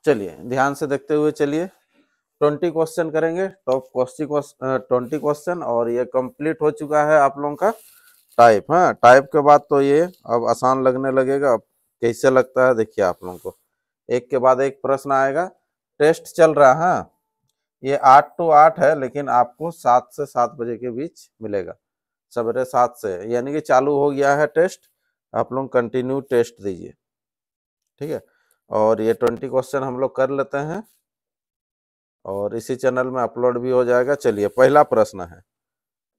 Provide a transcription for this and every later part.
चलिए ध्यान से देखते हुए चलिए, 20 क्वेश्चन करेंगे, टॉप 20 क्वेश्चन, और ये कंप्लीट हो चुका है आप लोगों का टाइप। हाँ, टाइप के बाद तो ये अब आसान लगने लगेगा। अब कैसे लगता है देखिए आप लोगों को, एक के बाद एक प्रश्न आएगा। टेस्ट चल रहा है, हाँ, ये 8 to 8 है, लेकिन आपको 7 से 7 बजे के बीच मिलेगा, सवेरे 7 से, यानी कि चालू हो गया है टेस्ट। आप लोग कंटिन्यू टेस्ट दीजिए, ठीक है। और ये 20 क्वेश्चन हम लोग कर लेते हैं और इसी चैनल में अपलोड भी हो जाएगा। चलिए पहला प्रश्न है,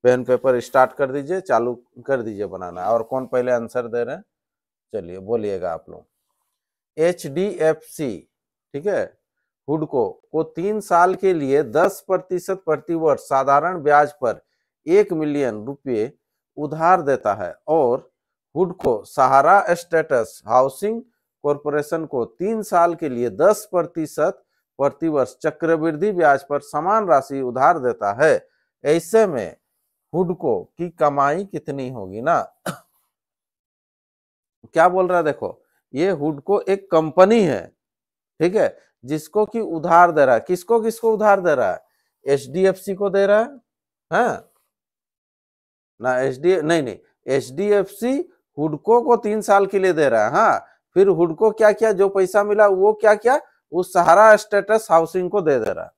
पेन पेपर स्टार्ट कर दीजिए, चालू कर दीजिए बनाना। और कौन पहले आंसर दे रहे हैं, चलिए बोलिएगा आप लोग। HDFC, ठीक है, हुडको को 3 साल के लिए 10% प्रतिवर्ष साधारण ब्याज पर 1 मिलियन रुपये उधार देता है, और हुडको सहारा स्टेटस हाउसिंग कॉरपोरेशन को 3 साल के लिए 10% प्रतिवर्ष चक्रवृद्धि ब्याज पर समान राशि उधार देता है। ऐसे में हुडको की कमाई कितनी होगी ना। क्या बोल रहा है देखो, ये हुडको एक कंपनी है, ठीक है, जिसको कि उधार दे रहा है। किसको किसको उधार दे रहा है, HDFC को दे रहा है, हाँ ना, नहीं, HDFC हुडको को 3 साल के लिए दे रहा है। हाँ, फिर हुडको क्या क्या जो पैसा मिला वो क्या क्या उस सहारा स्टेटस हाउसिंग को दे रहा है।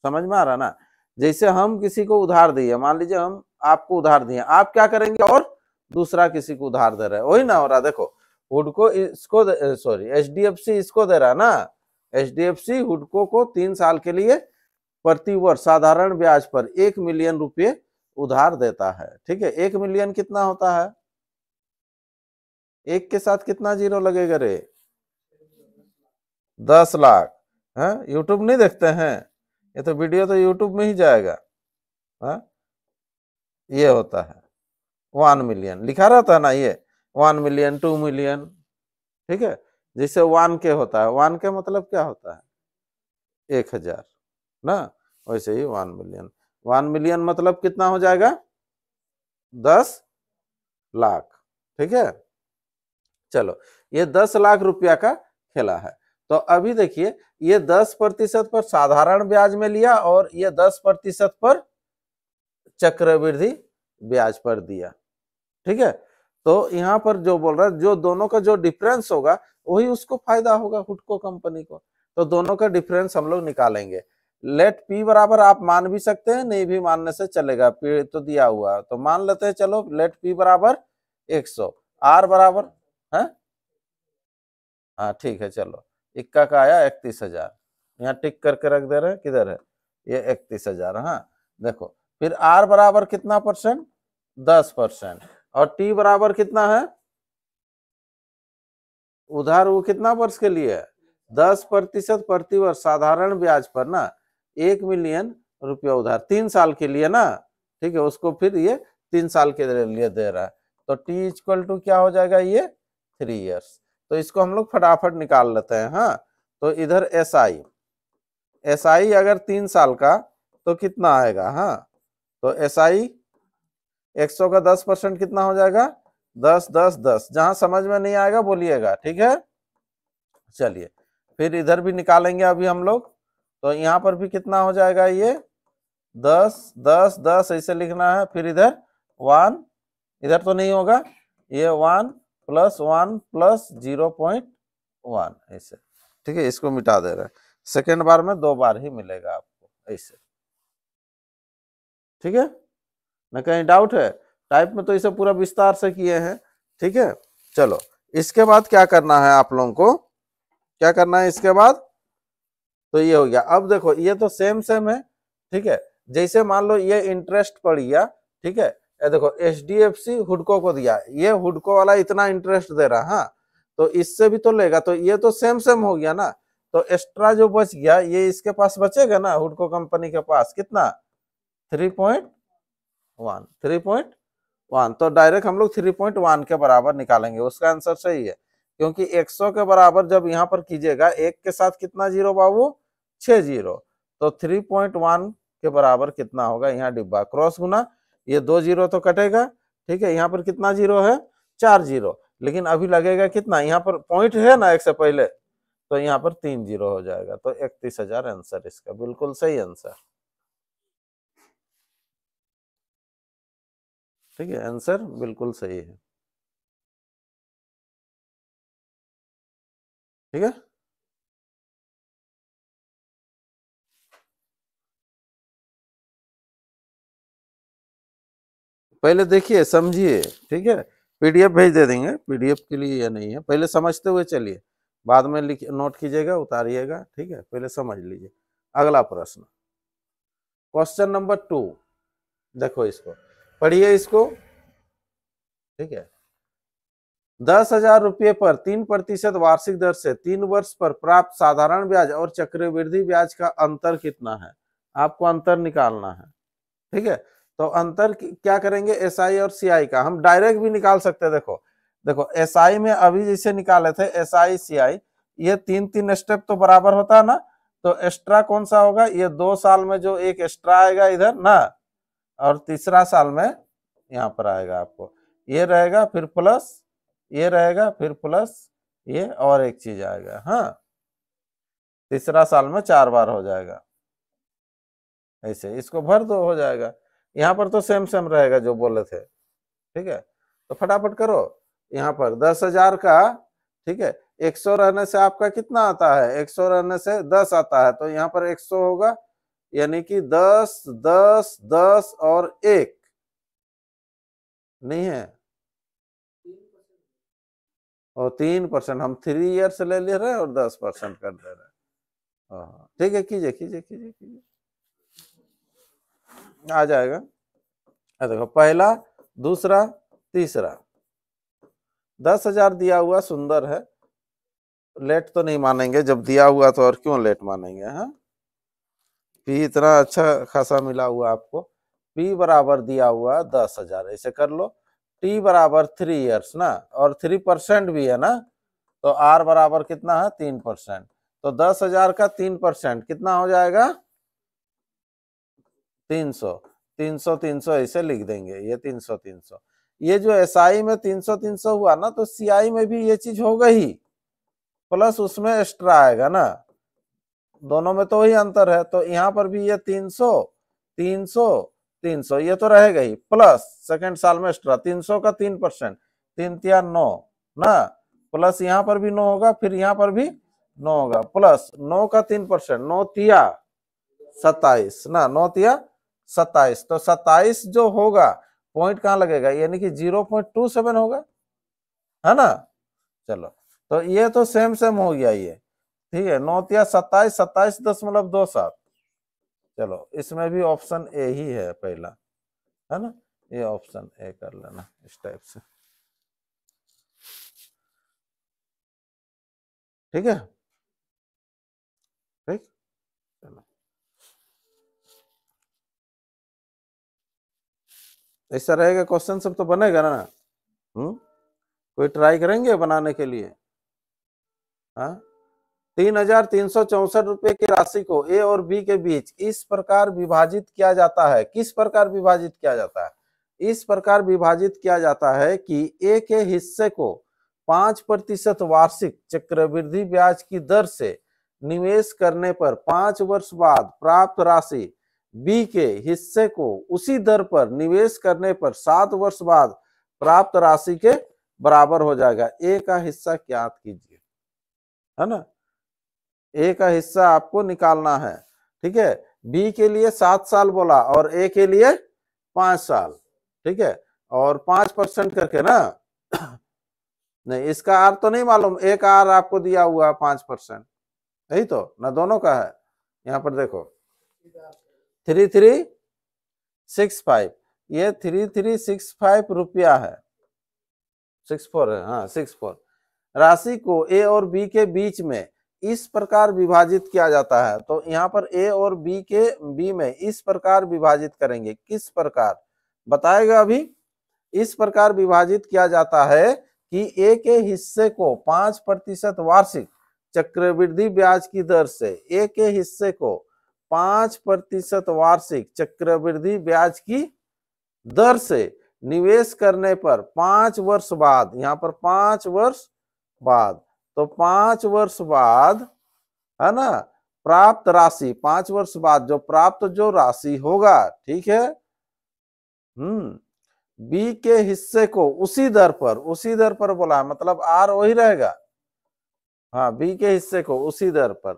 समझ में आ रहा ना। जैसे हम किसी को उधार दिए, मान लीजिए हम आपको उधार दिए, आप क्या करेंगे और दूसरा किसी को उधार दे रहे हैं, वही ना हो रहा। देखो हुडको इसको, सॉरी HDFC इसको दे रहा है ना, HDFC हुडको को 3 साल के लिए प्रतिवर्ष साधारण ब्याज पर 1 मिलियन रुपये उधार देता है, ठीक है। 1 मिलियन कितना होता है, एक के साथ कितना जीरो लगेगा रे, 10 लाख। है, यूट्यूब नहीं देखते हैं, ये तो वीडियो तो यूट्यूब में ही जाएगा। हाँ, ये होता है 1 मिलियन लिखा रहता है ना, ये 1 मिलियन 2 मिलियन, ठीक है। जैसे 1 के होता है, 1 के मतलब क्या होता है 1000 ना, वैसे ही 1 मिलियन। 1 मिलियन मतलब कितना हो जाएगा 10 लाख, ठीक है। चलो, ये 10 लाख रुपया का खेला है। तो अभी देखिए, ये 10% पर साधारण ब्याज में लिया और ये 10% पर चक्रवृद्धि ब्याज पर दिया, ठीक है। तो यहाँ पर जो बोल रहा है, जो दोनों का जो डिफरेंस होगा वही उसको फायदा होगा हुडको कंपनी को। तो दोनों का डिफरेंस हम लोग निकालेंगे। लेट P बराबर आप मान भी सकते हैं, नहीं भी मानने से चलेगा, P तो दिया हुआ तो मान लेते हैं। चलो लेट P बराबर 100, R बराबर है, हाँ ठीक है। चलो इक्का का आया 31,000, यहाँ टिक करके रख दे रहे हैं, किधर है ये 31,000। हाँ देखो, फिर R बराबर कितना परसेंट, 10%, और T बराबर कितना है, उधार वो कितना वर्ष के लिए है, 10% प्रतिवर्ष साधारण ब्याज पर ना, 1 मिलियन रुपया उधार 3 साल के लिए ना, ठीक है। उसको फिर ये 3 साल के लिए दे रहा है। तो T इक्वल टू क्या हो जाएगा, ये 3 ईयर्स। तो इसको हम लोग फटाफट निकाल लेते हैं। हाँ, तो इधर SI अगर 3 साल का तो कितना आएगा, हाँ, तो SI 100 का 10% कितना हो जाएगा, 10 10 10। जहां समझ में नहीं आएगा बोलिएगा, ठीक है। चलिए फिर इधर भी निकालेंगे अभी हम लोग। तो यहाँ पर भी कितना हो जाएगा, ये 10 10 10 ऐसे लिखना है। फिर इधर 1, इधर तो नहीं होगा, ये 1 + 1 + 0.1 ऐसे, ठीक है। इसको मिटा दे रहे हैं, सेकेंड बार में 2 बार ही मिलेगा आपको ऐसे, ठीक है ना। कहीं डाउट है, टाइप में तो इसे पूरा विस्तार से किए हैं, ठीक है। चलो इसके बाद क्या करना है आप लोगों को, क्या करना है इसके बाद, तो ये हो गया। अब देखो ये तो सेम है, ठीक है। जैसे मान लो ये इंटरेस्ट पड़ गया, ठीक है, ये देखो HDFC हुडको को दिया, ये हुडको वाला इतना इंटरेस्ट दे रहा, हाँ, तो इससे भी तो लेगा, तो ये तो सेम हो गया ना। तो एक्स्ट्रा जो बच गया ये इसके पास बचेगा ना, हुडको कंपनी के पास कितना 3.1 तो डायरेक्ट हम लोग 3.1 के बराबर निकालेंगे। उसका आंसर सही है, क्योंकि 100 के बराबर जब यहाँ पर कीजिएगा, एक के साथ कितना जीरो बाबू, 6 जीरो, तो 3.1 के बराबर कितना होगा, यहाँ डिब्बा क्रॉस गुना, ये 2 जीरो तो कटेगा, ठीक है। यहाँ पर कितना जीरो है, 4 जीरो, लेकिन अभी लगेगा कितना, यहाँ पर पॉइंट है ना एक से पहले, तो यहाँ पर 3 जीरो हो जाएगा, तो 31,000 आंसर इसका, बिल्कुल सही आंसर। ठीक है, आंसर बिल्कुल सही है। ठीक है, पहले देखिए समझिए। ठीक है, पीडीएफ भेज दे देंगे, पीडीएफ के लिए ये नहीं है, पहले समझते हुए चलिए, बाद में लिख नोट कीजिएगा, उतारिएगा। ठीक है, पहले समझ लीजिए। अगला प्रश्न, क्वेश्चन नंबर 2, देखो इसको, पढ़िए इसको। ठीक है, 10,000 रुपये पर 3% वार्षिक दर से 3 वर्ष पर प्राप्त साधारण ब्याज और चक्रवृद्धि ब्याज का अंतर कितना है? आपको अंतर निकालना है। ठीक है, तो अंतर क्या करेंगे, एसआई और सीआई का हम डायरेक्ट भी निकाल सकते हैं। देखो देखो, एसआई में अभी जैसे निकाले थे, एसआई सीआई, ये 3 स्टेप तो बराबर होता है ना, तो एक्स्ट्रा कौन सा होगा, ये 2 साल में जो एक एक्स्ट्रा आएगा इधर ना, और तीसरा साल में यहाँ पर आएगा आपको, ये रहेगा, फिर प्लस ये रहेगा, फिर प्लस ये, और एक चीज आएगा। हाँ, तीसरा साल में 4 बार हो जाएगा, ऐसे इसको भर दो, हो जाएगा। यहाँ पर तो सेम सेम रहेगा जो बोले थे। ठीक है, तो फटाफट करो। यहाँ पर 10,000 का, ठीक है, 100 रहने से आपका कितना आता है, 100 रहने से 10 आता है, तो यहाँ पर 100 होगा, यानी कि 10 10 10 और 1 नहीं है, और 3% हम 3 ईयर्स ले ले रहे हैं और 10% कर दे रहे हैं। ठीक है, कीजिए कीजिए कीजिए कीजिए, आ जाएगा। देखो, पहला, दूसरा, तीसरा, 10,000 दिया हुआ, सुंदर है, लेट तो नहीं मानेंगे, जब दिया हुआ तो और क्यों लेट मानेंगे। हाँ, पी इतना अच्छा खासा मिला हुआ आपको, पी बराबर दिया हुआ 10,000, ऐसे कर लो। टी बराबर 3 ईयर्स ना, और 3% भी है ना, तो आर बराबर कितना है, 3%, तो 10,000 का 3% कितना हो जाएगा, 300। 300 300 ऐसे लिख देंगे, ये 300 300। ये जो एसआई में 300 300 हुआ ना, तो सीआई में भी ये चीज होगा ही, प्लस उसमें एक्स्ट्रा आएगा ना, दोनों में तो ही अंतर है, तो यहाँ पर भी ये 300 300 300 ये तो रहेगा ही, प्लस सेकंड साल में एक्स्ट्रा 300 का 3%, 3 तिया 9 ना, प्लस यहाँ पर भी 9 होगा, फिर यहाँ पर भी 9 होगा, प्लस 9 का 3%, 9 तिया 27 ना, 9 तिया 27, तो 27 जो होगा, पॉइंट कहाँ लगेगा, यानी कि 0.27 होगा, है ना। चलो, तो ये तो सेम सेम हो गया ये। ठीक है, 9 तिया 27, 27.27। चलो, इसमें भी ऑप्शन ए ही है पहला, है ना, ये ऑप्शन ए कर लेना इस टाइप से। ठीक है, ठीक, चलो, ऐसा रहेगा, क्वेश्चन सब तो बनेगा ना। कोई ट्राई करेंगे बनाने के लिए। हाँ, 3,364 रुपए की राशि को ए और बी के बीच इस प्रकार विभाजित किया जाता है, किस प्रकार विभाजित किया जाता है, इस प्रकार विभाजित किया जाता है कि ए के हिस्से को 5% वार्षिक चक्रवृद्धि ब्याज की दर से निवेश करने पर 5 वर्ष बाद प्राप्त राशि बी के हिस्से को उसी दर पर निवेश करने पर 7 वर्ष बाद प्राप्त राशि के बराबर हो जाएगा। ए का हिस्सा ज्ञात कीजिए, है ना, ए का हिस्सा आपको निकालना है। ठीक है, बी के लिए 7 साल बोला और ए के लिए 5 साल। ठीक है, और 5% करके ना, नहीं इसका आर तो नहीं मालूम, ए का आर आपको दिया हुआ 5%, यही तो ना, दोनों का है। यहाँ पर देखो 3365, ये 3365 रुपया है, 64 है, हाँ 64। राशि को ए और बी के बीच में इस प्रकार विभाजित किया जाता है, तो यहाँ पर ए और बी में इस प्रकार विभाजित करेंगे, किस प्रकार बताएगा अभी। इस प्रकार विभाजित किया जाता है कि ए के हिस्से को 5% वार्षिक चक्रवृद्धि ब्याज की दर से, ए के हिस्से को 5% वार्षिक चक्रवृद्धि ब्याज की दर से निवेश करने पर 5 वर्ष बाद, यहाँ पर 5 वर्ष बाद तो 5 वर्ष बाद, है ना, प्राप्त राशि 5 वर्ष बाद जो प्राप्त जो राशि होगा, ठीक है, बी के हिस्से को उसी दर पर बोला है, मतलब आर वही रहेगा, हाँ, बी के हिस्से को उसी दर पर,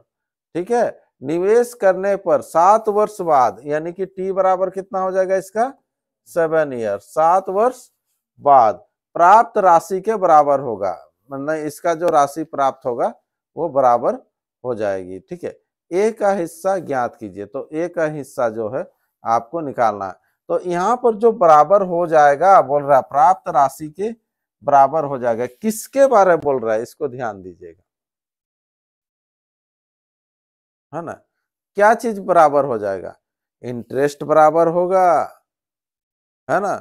ठीक है, निवेश करने पर 7 वर्ष बाद, यानी कि टी बराबर कितना हो जाएगा इसका 7 ईयर, 7 वर्ष बाद प्राप्त राशि के बराबर होगा, मतलब इसका जो राशि प्राप्त होगा वो बराबर हो जाएगी, ठीक है। ए का हिस्सा ज्ञात कीजिए, तो ए का हिस्सा जो है आपको निकालना है, तो यहाँ पर जो बराबर हो जाएगा बोल रहा है प्राप्त राशि के बराबर हो जाएगा, किसके बारे में बोल रहा है इसको ध्यान दीजिएगा, है ना, क्या चीज बराबर हो जाएगा, इंटरेस्ट बराबर होगा, है ना,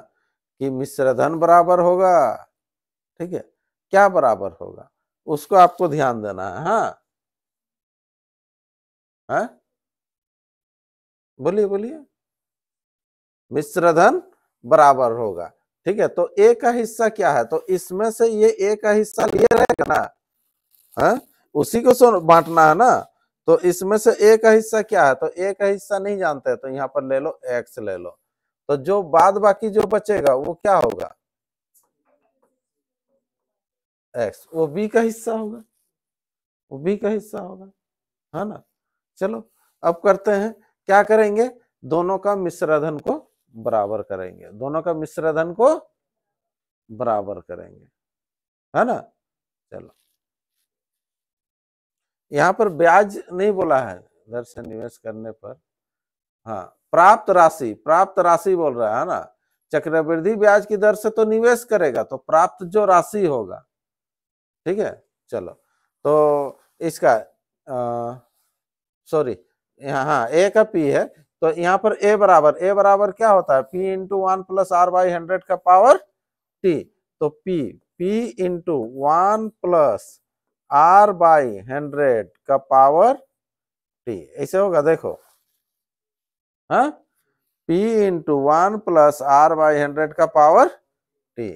कि मिश्र धन बराबर होगा, ठीक है, क्या बराबर होगा उसको आपको ध्यान देना है, हाँ, है, बोलिए बोलिए, मिश्र धन बराबर होगा, ठीक है। तो ए का हिस्सा क्या है, तो इसमें से ये ए का हिस्सा लिए रहेगा ना, है, उसी को बांटना है ना, तो इसमें से ए का हिस्सा क्या है, तो ए का हिस्सा नहीं जानते, तो यहाँ पर ले लो एक्स ले लो, तो जो बाद बाकी जो बचेगा वो क्या होगा, एक्स, वो बी का हिस्सा होगा, वो बी का हिस्सा होगा, है ना। चलो अब करते हैं, क्या करेंगे, दोनों का मिश्रधन को बराबर करेंगे, दोनों का मिश्रधन को बराबर करेंगे, है ना। चलो यहाँ पर ब्याज नहीं बोला है, दर से निवेश करने पर, हाँ, प्राप्त राशि बोल रहा है ना, चक्रवृद्धि ब्याज की दर से तो निवेश करेगा, तो प्राप्त जो राशि होगा, ठीक है। चलो तो इसका सॉरी, हाँ, ए का पी है, तो यहाँ पर ए बराबर क्या होता है, p into 1 plus r by 100 का पावर टी, तो p into 1 plus r by 100 का पावर टी, ऐसे होगा, देखो, हाँ, p into 1 plus r by 100 का पावर टी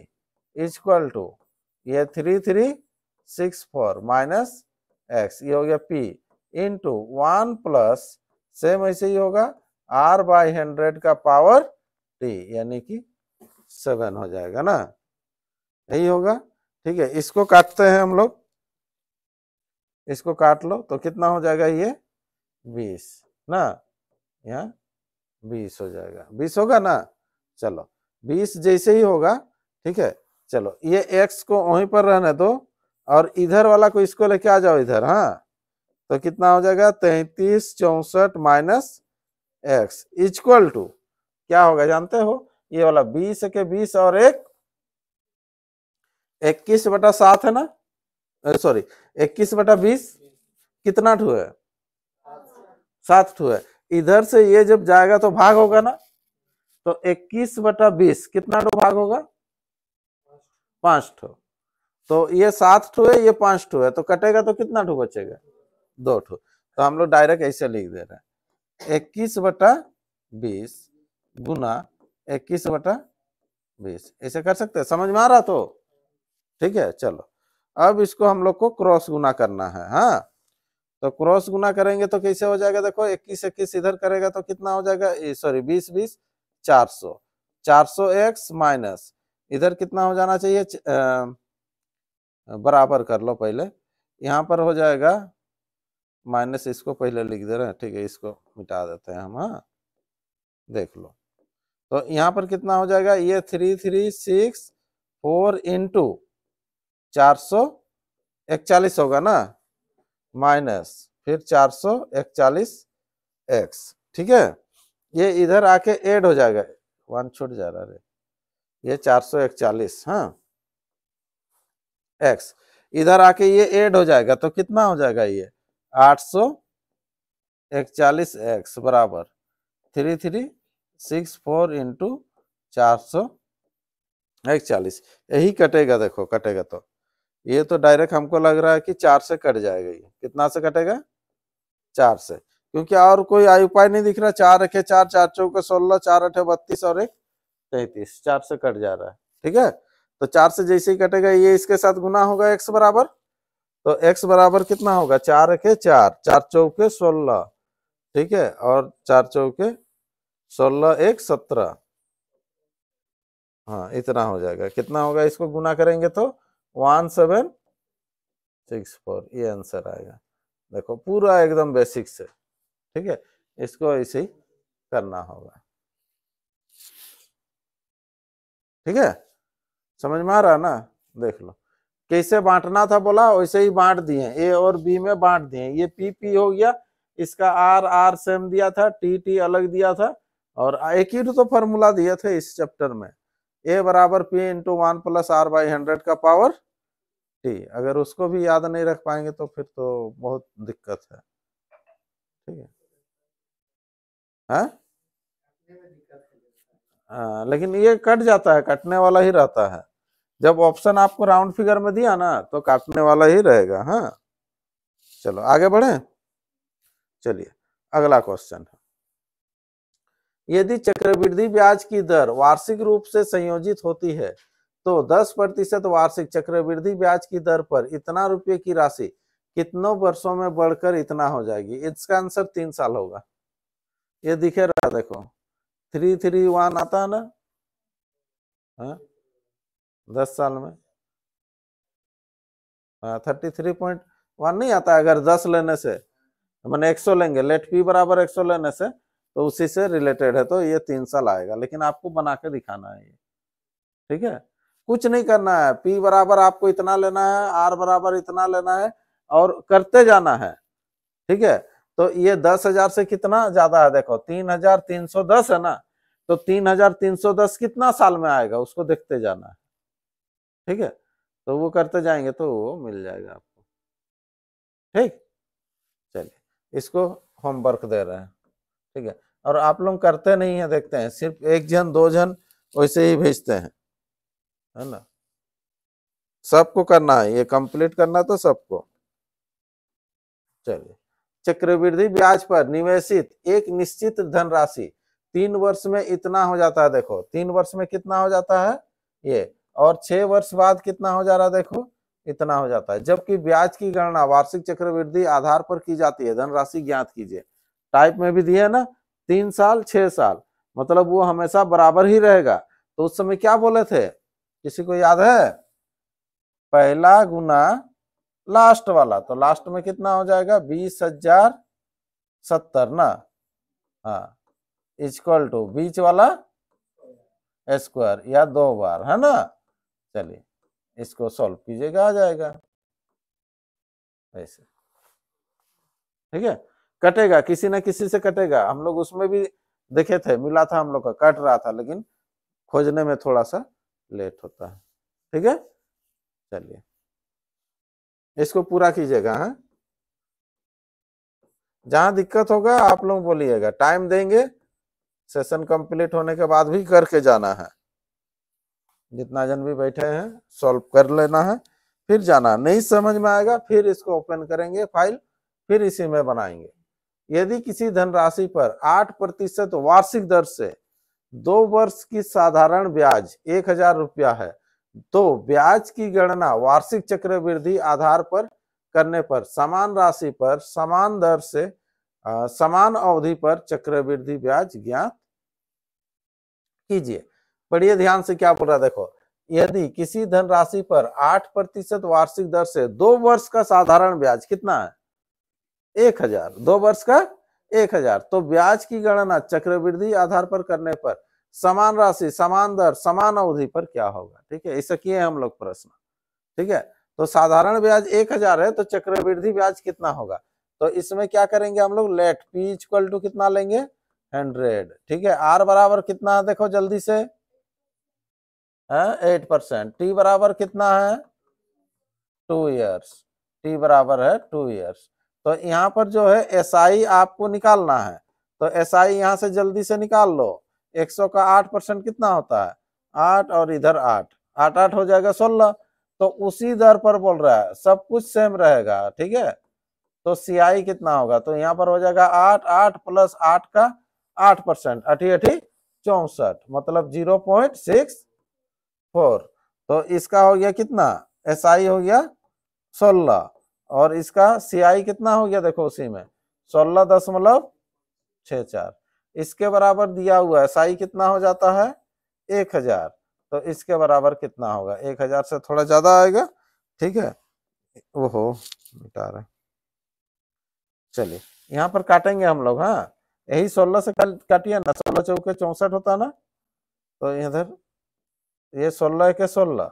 इक्वल टू ये 3364 माइनस एक्स, ये हो गया पी इंटू 1 प्लस सेम ऐसे ही होगा आर बाई 100 का पावर टी, यानी कि 7 हो जाएगा ना, यही होगा, ठीक है। इसको काटते हैं हम लोग, इसको काट लो तो कितना हो जाएगा, ये 20 ना, यहाँ 20 हो जाएगा, 20 होगा ना, चलो 20 जैसे ही होगा, ठीक है। चलो ये x को वहीं पर रहने दो, और इधर वाला को इसको लेके आ जाओ इधर, हाँ, तो कितना हो जाएगा 3364 माइनस एक्स इक्वल टू क्या होगा जानते हो, ये वाला 20 के 20 और एक 21/7 है ना, सॉरी 21/20 कितना ठू है, 7 ठू है, इधर से ये जब जाएगा तो भाग होगा ना, तो 21/20 कितना ठू भाग होगा, 5 ठू, तो ये 7 ठू है, ये 5 ठू है, तो कटेगा तो कितना ठू बचेगा, 2 ठू, तो हम लोग डायरेक्ट ऐसे लिख दे रहे हैं 21/20 गुना 21/20, ऐसे कर सकते हैं, समझ में आ रहा, तो ठीक है। चलो अब इसको हम लोग को क्रॉस गुना करना है, हाँ, तो क्रॉस गुना करेंगे तो कैसे हो जाएगा, देखो 21 इधर करेगा तो कितना हो जाएगा, सॉरी 20 400 एक्स माइनस इधर कितना हो जाना चाहिए, बराबर कर लो पहले, यहाँ पर हो जाएगा माइनस, इसको पहले लिख दे रहे हैं, ठीक है, इसको मिटा देते हैं हम, हाँ, देख लो, तो यहाँ पर कितना हो जाएगा, ये 3364 इंटू 441 होगा ना, माइनस फिर 441 एक्स, ठीक है, ये इधर आके ऐड हो जाएगा, 1 छूट जा रहा है, ये 441, हाँ, एक्स इधर आके ये ऐड हो जाएगा, तो कितना हो जाएगा, ये 841 एक्स बराबर 3364 इंटू 441, यही कटेगा, देखो कटेगा, तो ये तो डायरेक्ट हमको लग रहा है कि 4 से कट जाएगा, ये कितना से कटेगा, 4 से, क्योंकि और कोई उपाय नहीं दिख रहा, 4 रखे 4, 4 चौके 16, 4 8 32 और 1 33, 4 से कट जा रहा है, ठीक है। तो 4 से जैसे ही कटेगा ये इसके साथ गुना होगा x बराबर, तो x बराबर कितना होगा, 4 के 4, 4 चौके 16, ठीक है, और 4 चौके 16 1 17, हाँ इतना हो जाएगा। कितना होगा, इसको गुना करेंगे तो 1764, ये आंसर आएगा। देखो पूरा एकदम बेसिक से, ठीक है, इसको ऐसे ही करना होगा। ठीक है, समझ में आ रहा है ना? देख लो कैसे बांटना था, बोला वैसे ही बांट दिए, ए और बी में बांट दिए। ये पी पी हो गया, इसका आर आर सेम दिया था, टी टी अलग दिया था, और एक ही तो फॉर्मूला दिए थे इस चैप्टर में, ए बराबर p into 1 plus r by 100 का पावर टी। अगर उसको भी याद नहीं रख पाएंगे तो फिर तो बहुत दिक्कत है। ठीक है, हाँ लेकिन ये कट जाता है, कटने वाला ही रहता है। जब ऑप्शन आपको राउंड फिगर में दिया ना तो काटने वाला ही रहेगा। हाँ चलो आगे बढ़े, चलिए अगला क्वेश्चन है, यदि चक्रवृद्धि ब्याज की दर वार्षिक रूप से संयोजित होती है तो 10% वार्षिक चक्रवृद्धि ब्याज की दर पर इतना रुपये की राशि कितनों वर्षों में बढ़कर इतना हो जाएगी। इसका आंसर 3 साल होगा। ये दिखे रहा, देखो 331 आता है ना, हाँ 10 साल में 33.1 नहीं आता। अगर 10 लेने से मैंने 100 लेंगे, लेट पी बराबर 100 लेने से, तो उसी से रिलेटेड है, तो ये 3 साल आएगा। लेकिन आपको बना के दिखाना है ये, ठीक है, कुछ नहीं करना है। पी बराबर आपको इतना लेना है, आर बराबर इतना लेना है, और करते जाना है। ठीक है, तो ये 10,000 से कितना ज्यादा है, देखो 3,310 है ना, तो 3,310 कितना साल में आएगा उसको देखते जाना है। ठीक है, तो वो करते जाएंगे तो वो मिल जाएगा आपको। ठीक, चलिए इसको होमवर्क दे रहे हैं। ठीक है, और आप लोग करते नहीं है, देखते हैं, सिर्फ 1 जन 2 जन वैसे ही भेजते हैं, है ना। सबको करना है, ये कंप्लीट करना तो सबको। चलिए, चक्रवृद्धि ब्याज पर निवेशित एक निश्चित धनराशि 3 वर्ष में इतना हो जाता है। देखो 3 वर्ष में कितना हो जाता है ये, और 6 वर्ष बाद कितना हो जा रहा है, देखो इतना हो जाता है। जबकि ब्याज की गणना वार्षिक चक्रवृद्धि आधार पर की जाती है। धनराशि ज्ञात कीजिए। टाइप में भी दिए ना, 3 साल 6 साल, मतलब वो हमेशा बराबर ही रहेगा। तो उस समय क्या बोले थे, किसी को याद है? पहला गुना लास्ट वाला, तो लास्ट में कितना हो जाएगा, 20,070 ना, हाँ इक्वल टू बीच वाला स्क्वायर, या 2 बार, है ना। चलिए इसको सॉल्व कीजिएगा, आ जाएगा ऐसे। ठीक है, कटेगा, किसी ना किसी से कटेगा। हम लोग उसमें भी देखे थे, मिला था हम लोग का, कट रहा था, लेकिन खोजने में थोड़ा सा लेट होता है। ठीक है, चलिए इसको पूरा कीजिएगा। हाँ, जहां दिक्कत होगा आप लोग बोलिएगा, टाइम देंगे, सेशन कंप्लीट होने के बाद भी करके जाना है। जितना जन भी बैठे हैं सॉल्व कर लेना है, फिर जाना। नहीं समझ में आएगा फिर इसको ओपन करेंगे फाइल, फिर इसी में बनाएंगे। यदि किसी धनराशि पर 8% वार्षिक दर से 2 वर्ष की साधारण ब्याज 1,000 रुपया है, तो ब्याज की गणना वार्षिक चक्रवृद्धि आधार पर करने पर समान राशि पर समान दर से समान अवधि पर चक्रवृद्धि ब्याज ज्ञात कीजिए। पढ़िए ध्यान से क्या बोल रहा है, देखो यदि किसी धनराशि पर 8% वार्षिक दर से 2 वर्ष का साधारण ब्याज कितना है, 1,000, 2 वर्ष का 1,000, तो ब्याज की गणना चक्रवृद्धि आधार पर करने पर समान राशि समान दर समान अवधि पर क्या होगा। ठीक है, ऐसा किए हम लोग प्रश्न। ठीक है, तो साधारण ब्याज 1,000 है, तो चक्रवृद्धि ब्याज कितना होगा। तो इसमें क्या करेंगे हम लोग, लेट पी इक्वल टू कितना लेंगे, 100। ठीक है, आर बराबर कितना है, देखो जल्दी से, 8%। टी बराबर कितना है, 2 ईयर्स, टी बराबर है 2 ईयर्स। तो यहाँ पर जो है एसआई आपको निकालना है, तो एसआई यहाँ से जल्दी से निकाल लो। 100 का 8% कितना होता है, 8, और इधर 8, 8 8 हो जाएगा 16। तो उसी दर पर बोल रहा है, सब कुछ सेम रहेगा। ठीक है, तो सीआई कितना होगा, तो यहाँ पर हो जाएगा 8, 8 प्लस 8 का 8%, 8 64, मतलब 0.64। तो इसका हो गया कितना, एसआई हो गया 16, और इसका CI कितना हो गया देखो उसी में 16.64। इसके बराबर दिया हुआ है साई कितना हो जाता है 1000, तो इसके बराबर कितना होगा 1000 से थोड़ा ज्यादा आएगा, ठीक है। ओहो मिटा रहे, चलिए यहाँ पर काटेंगे हम लोग, हाँ यही 16 से काटिए ना, 16 चौके 64 होता ना, तो इधर ये 16 के 16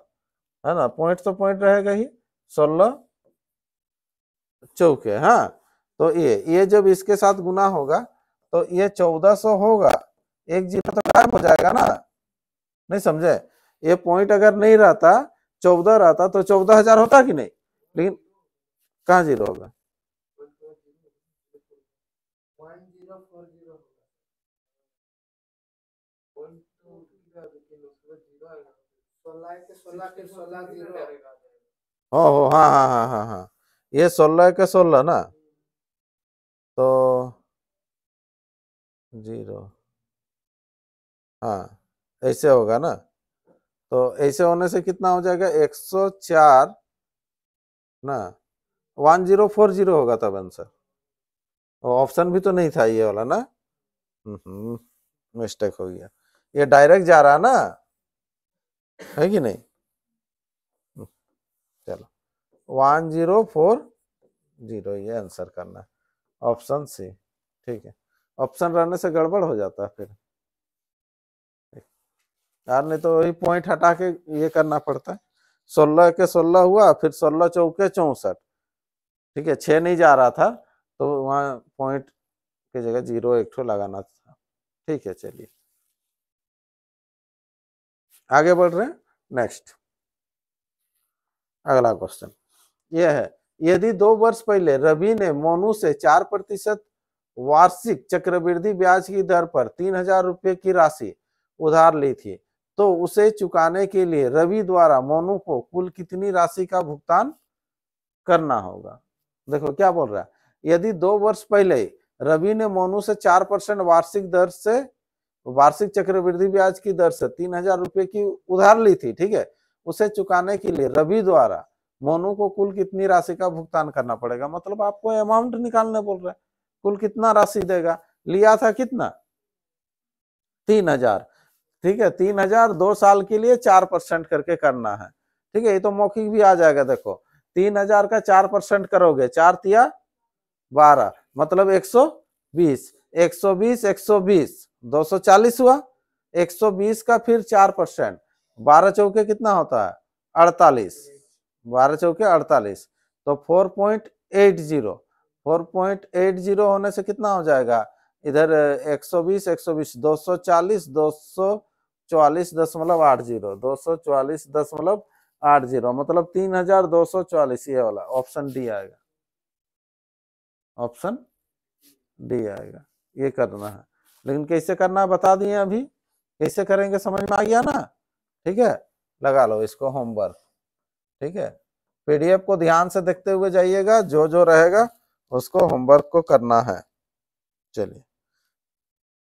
है ना, पॉइंट तो पॉइंट रहेगा ही, 16 चौके, हाँ तो ये जब इसके साथ गुना होगा तो ये 1400 होगा, एक जीरो तो गायब हो जाएगा ना, नहीं समझे। ये पॉइंट अगर नहीं रहता 14 रहता तो 14,000 होता कि नहीं, लेकिन कहाँ जीरो होगा, हो हाँ हाँ हाँ हाँ हाँ, ये 16 के 16 ना, तो जीरो, हाँ ऐसे होगा ना, तो ऐसे होने से कितना हो जाएगा 104 ना, 1040 होगा तब आंसर, ऑप्शन भी तो नहीं था ये वाला ना, मिस्टेक हो गया, ये डायरेक्ट जा रहा ना, है कि नहीं। चलो 1040 ये आंसर करना है, ऑप्शन सी, ठीक है। ऑप्शन रहने से गड़बड़ हो जाता है फिर यार, नहीं तो वही पॉइंट हटा के ये करना पड़ता है। 16 के 16 हुआ, फिर 16 चौके 64, ठीक है 6 नहीं जा रहा था तो वहां पॉइंट की जगह जीरो एक ठो लगाना था, ठीक है। चलिए आगे बढ़ रहे हैं, नेक्स्ट अगला क्वेश्चन ये है, यदि 2 वर्ष पहले रवि ने मोनू से 4% वार्षिक चक्रवृद्धि ब्याज की दर पर 3,000 रुपए की राशि उधार ली थी, तो उसे चुकाने के लिए रवि द्वारा मोनू को कुल कितनी राशि का भुगतान करना होगा। देखो क्या बोल रहा है, यदि 2 वर्ष पहले रवि ने मोनू से 4% वार्षिक चक्रवृद्धि ब्याज की दर से 3,000 रुपए की उधार ली थी, ठीक है, उसे चुकाने के लिए रवि द्वारा मोनू को कुल कितनी राशि का भुगतान करना पड़ेगा, मतलब आपको अमाउंट निकालने बोल रहा है, कुल कितना राशि देगा, लिया था कितना 3,000, ठीक है 3,000 2 साल के लिए 4% करके करना है, ठीक है। ये तो मौखिक भी आ जाएगा, देखो 3,000 का 4% करोगे, 4 तिया 12 मतलब 120, 120 120 240 हुआ, 120 का फिर 4%, 12 चौके कितना होता है 48, 12 चौके 48, तो 4.80 होने से कितना हो जाएगा, इधर 120 120 240 244.80 244.80 मतलब 3,244, ये वाला ऑप्शन डी आएगा, ऑप्शन डी आएगा, ये करना है। लेकिन कैसे करना है बता दिए अभी, कैसे करेंगे समझ में आ गया ना, ठीक है। लगा लो इसको होमवर्क, ठीक है, PDF को ध्यान से देखते हुए जाइएगा, जो जो रहेगा उसको होमवर्क को करना है। चलिए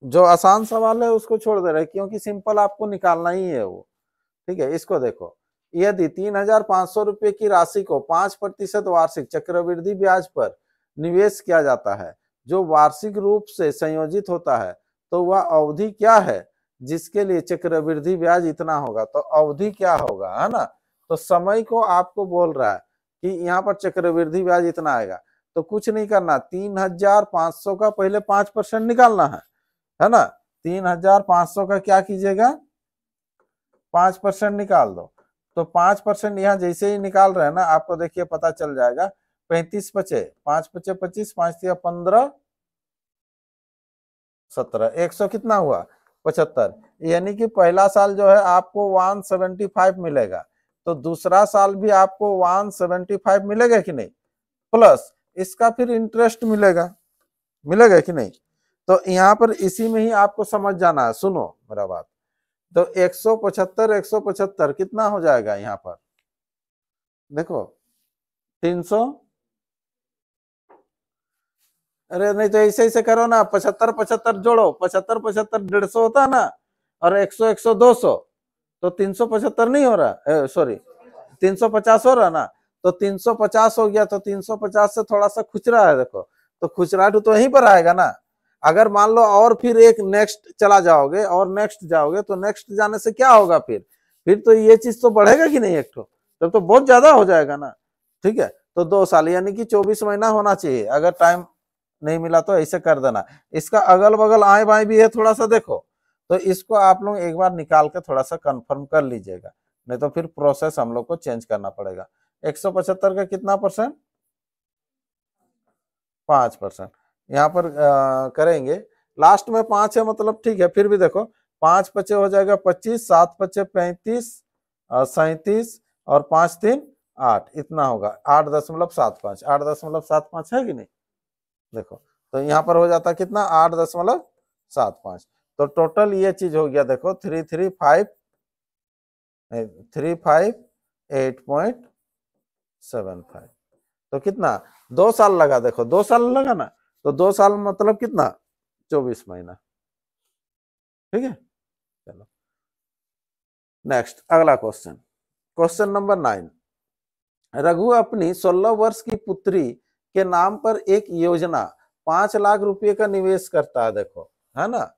जो आसान सवाल है उसको छोड़ दे रहे, क्योंकि सिंपल आपको निकालना ही है वो, ठीक है। इसको देखो, यदि 3,500 रुपए की राशि को 5% वार्षिक चक्रवृद्धि ब्याज पर निवेश किया जाता है, जो वार्षिक रूप से संयोजित होता है, तो वह अवधि क्या है जिसके लिए चक्रवृद्धि ब्याज इतना होगा, तो अवधि क्या होगा, है ना। तो समय को आपको बोल रहा है कि यहाँ पर चक्रवृद्धि ब्याज इतना आएगा, तो कुछ नहीं करना, 3,500 का पहले 5% निकालना है ना। 3,500 का क्या कीजिएगा 5% निकाल दो, तो 5% यहाँ जैसे ही निकाल रहे हैं ना, आपको देखिए पता चल जाएगा, 35 बचे 5 बचे 25 5 दिया 15 17 100 कितना हुआ 75, यानी कि पहला साल जो है आपको 175 मिलेगा, तो दूसरा साल भी आपको 175 मिलेगा कि नहीं, प्लस इसका फिर इंटरेस्ट मिलेगा, मिलेगा कि नहीं। तो यहाँ पर इसी में ही आपको समझ जाना है, सुनो मेरा बात, तो 175 कितना हो जाएगा यहाँ पर, देखो 300, अरे नहीं तो ऐसे ऐसे करो ना, 75 जोड़ो, 75 150 होता है ना, और 100 100 200, तो 375 नहीं हो रहा, सॉरी 350 हो रहा ना, तो 350 हो गया, तो 350 से थोड़ा सा खुचरा है देखो, तो खुचराहट तो यहीं पर आएगा ना। अगर मान लो और फिर एक नेक्स्ट चला जाओगे और नेक्स्ट जाओगे, तो नेक्स्ट जाने से क्या होगा, फिर तो ये चीज तो बढ़ेगा कि नहीं एक तो, तब तो बहुत ज्यादा हो जाएगा ना। ठीक है, तो 2 साल यानी कि 24 महीना होना चाहिए। अगर टाइम नहीं मिला तो ऐसे कर देना। इसका अगल बगल आए बाएं भी है थोड़ा सा देखो, तो इसको आप लोग एक बार निकाल के थोड़ा सा कंफर्म कर लीजिएगा, नहीं तो फिर प्रोसेस हम लोग को चेंज करना पड़ेगा। 175 का कितना परसेंट, 5%। यहाँ पर करेंगे, लास्ट में 5 है मतलब ठीक है, फिर भी देखो 5 पचे हो जाएगा 25, 7 पचे 35, 37 और 5 3 8, इतना होगा 8.75। 8.75 है कि नहीं, देखो तो यहाँ पर हो जाता कितना 8.75। तो टोटल ये चीज हो गया देखो 338.75। तो कितना 2 साल लगा, देखो 2 साल लगा ना, तो 2 साल मतलब कितना 24 महीना। ठीक है, चलो नेक्स्ट अगला क्वेश्चन, क्वेश्चन नंबर 9। रघु अपनी 16 वर्ष की पुत्री के नाम पर एक योजना 5 लाख रुपए का निवेश करता है, देखो है ना,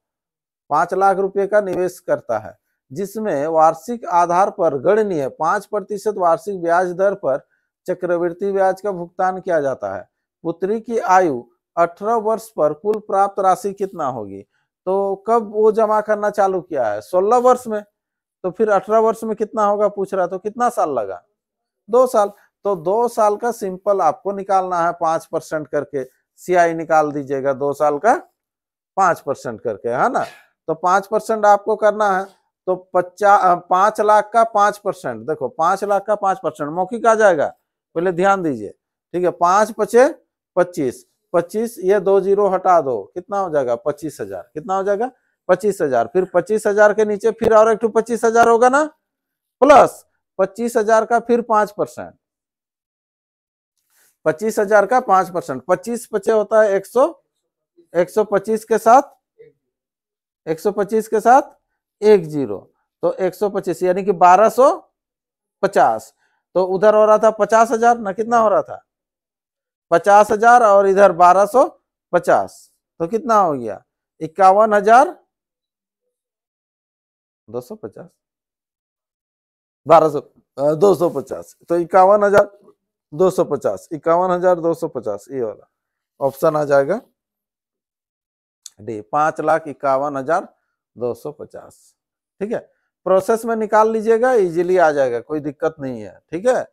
5 लाख रुपए का निवेश करता है, जिसमें वार्षिक आधार पर गणनीय 5% वार्षिक ब्याज दर पर चक्रवृद्धि ब्याज का भुगतान किया जाता है। पुत्री की आयु 18 वर्ष पर कुल प्राप्त राशि कितना होगी। तो कब वो जमा करना चालू किया है, 16 वर्ष में, तो फिर 18 वर्ष में कितना होगा पूछ रहा है, तो कितना साल लगा, 2 साल। तो 2 साल का सिंपल आपको निकालना है 5% करके, सीआई निकाल दीजिएगा 2 साल का 5% करके, है ना। तो 5% आपको करना है, तो 5 लाख का 5%, देखो 5 लाख का 5% मौखिक आ जाएगा, पहले ध्यान दीजिए। ठीक है, 5 पचे 25, 25 ये 2 जीरो हटा दो, कितना हो जाएगा 25,000, कितना हो जाएगा 25,000। फिर 25,000 के नीचे फिर और एक 25,000 होगा ना, प्लस 25,000 का फिर 5%, 25,000 का 5%, 25 पचे होता है 100, 125 के साथ 125 के साथ 1 जीरो, तो 125 यानी कि 1250। तो उधर हो रहा था 50,000 ना, कितना हो रहा था 50,000 और इधर 1250, तो कितना हो गया 51,250, 250, तो 51,250, 51,250 ये वाला ऑप्शन आ जाएगा डी, 5,51,250। ठीक है, प्रोसेस में निकाल लीजिएगा, इजीली आ जाएगा, कोई दिक्कत नहीं है। ठीक है,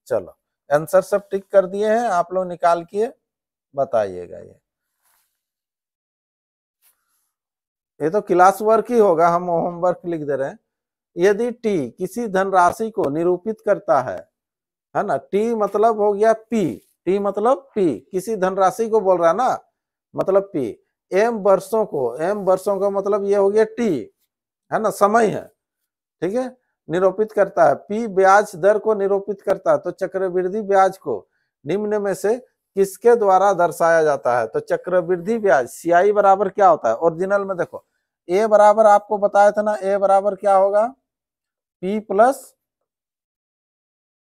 चलो आंसर सब टिक कर दिए हैं आप लोग, निकाल के बताइएगा। ये तो क्लास वर्क ही होगा, हम होमवर्क लिख दे रहे हैं। यदि टी किसी धनराशि को निरूपित करता है ना, टी मतलब हो गया पी, टी मतलब पी, किसी धनराशि को बोल रहा है ना, मतलब पी, एम वर्षों का मतलब ये हो गया टी, है ना, समय है। ठीक है, निरूपित करता है, पी ब्याज दर को निरूपित करता है, तो चक्रवृद्धि ब्याज को निम्न में से किसके द्वारा दर्शाया जाता है। तो चक्रवृद्धि ब्याज सीआई बराबर क्या होता है, ओरिजिनल में देखो ए बराबर आपको बताया था ना, ए बराबर क्या होगा पी प्लस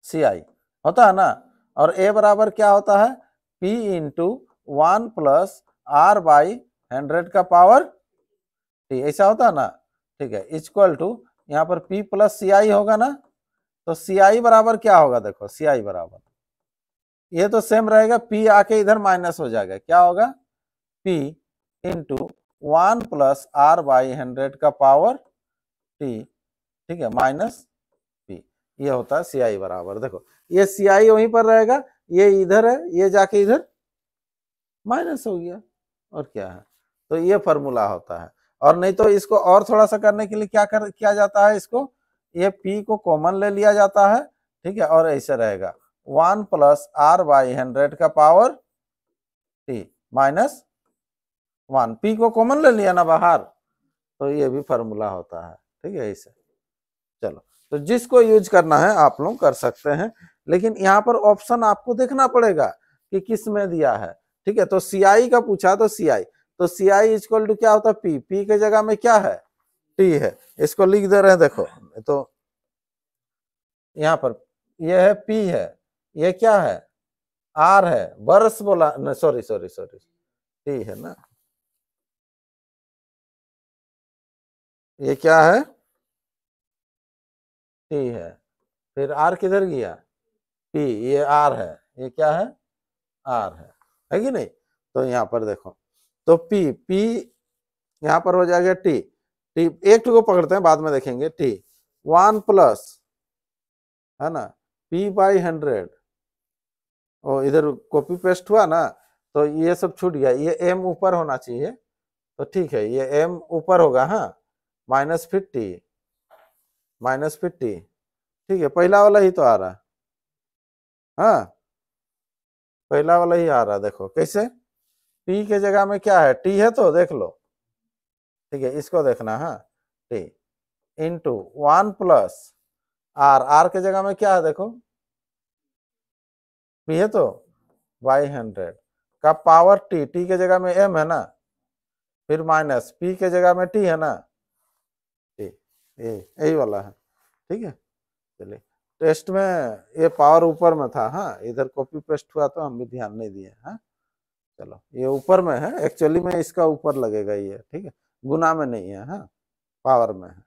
सीआई होता है ना, और ए बराबर क्या होता है p into 1 plus r by 100 का पावर टी, ऐसा होता है ना। ठीक है, इक्वल टू यहाँ पर P प्लस सीआई होगा ना, तो सीआई बराबर क्या होगा, देखो सीआई बराबर ये तो सेम रहेगा, P आके इधर माइनस हो जाएगा, क्या होगा P into 1 plus r by 100 का पावर टी, ठीक है, माइनस P, ये होता है सीआई बराबर। देखो ये सीआई वहीं पर रहेगा, ये इधर है, ये जाके इधर माइनस हो गया, और क्या है, तो ये फॉर्मूला होता है। और नहीं तो इसको और थोड़ा सा करने के लिए क्या किया जाता है, इसको ये P को कॉमन ले लिया जाता है। ठीक है, और ऐसे रहेगा 1 प्लस आर बाई 100 का पावर टी माइनस 1, P को कॉमन ले लिया ना बाहर, तो ये भी फॉर्मूला होता है। ठीक है, ऐसे चलो, तो जिसको यूज करना है आप लोग कर सकते हैं, लेकिन यहाँ पर ऑप्शन आपको देखना पड़ेगा कि किस में दिया है। ठीक है, तो सीआई का पूछा, तो सीआई, तो सीआई इक्वल टू क्या होता है पी, पी के जगह में क्या है टी है, इसको लिख दे रहे हैं देखो, तो यहाँ पर ये है पी है, ये क्या है, आर है, वर्ष बोला, सॉरी सॉरी सॉरी, टी है ना, ये क्या है, टी है, फिर आर किधर गया, पी, ये आर है, ये क्या है, आर है कि नहीं। तो यहाँ पर देखो, तो पी, पी यहाँ पर हो जाएगा टी, टी एक को पकड़ते हैं बाद में देखेंगे, टी 1 प्लस है ना पी बाई 100, और इधर कॉपी पेस्ट हुआ ना, तो ये सब छूट गया, ये एम ऊपर होना चाहिए, तो ठीक है, ये एम ऊपर होगा, हाँ, -50 -50, ठीक है, पहला वाला ही तो आ रहा है, हाँ, पहला वाला ही आ रहा है, देखो कैसे, टी के जगह में क्या है, टी है तो देख लो, ठीक है, इसको देखना, हाँ, t into 1 plus r, r के जगह में क्या है देखो, पी है तो बाई 100 का पावर टी, टी के जगह में एम है ना, फिर माइनस पी के जगह में टी है ना, टी, यही वाला है, ठीक है। चलिए, टेस्ट में ये पावर ऊपर में था, हाँ, इधर कॉपी पेस्ट हुआ तो हम भी ध्यान नहीं दिए, हाँ, चलो ये ऊपर में है, एक्चुअली में इसका ऊपर लगेगा ये, ठीक है, गुना में नहीं है, हाँ, पावर में है।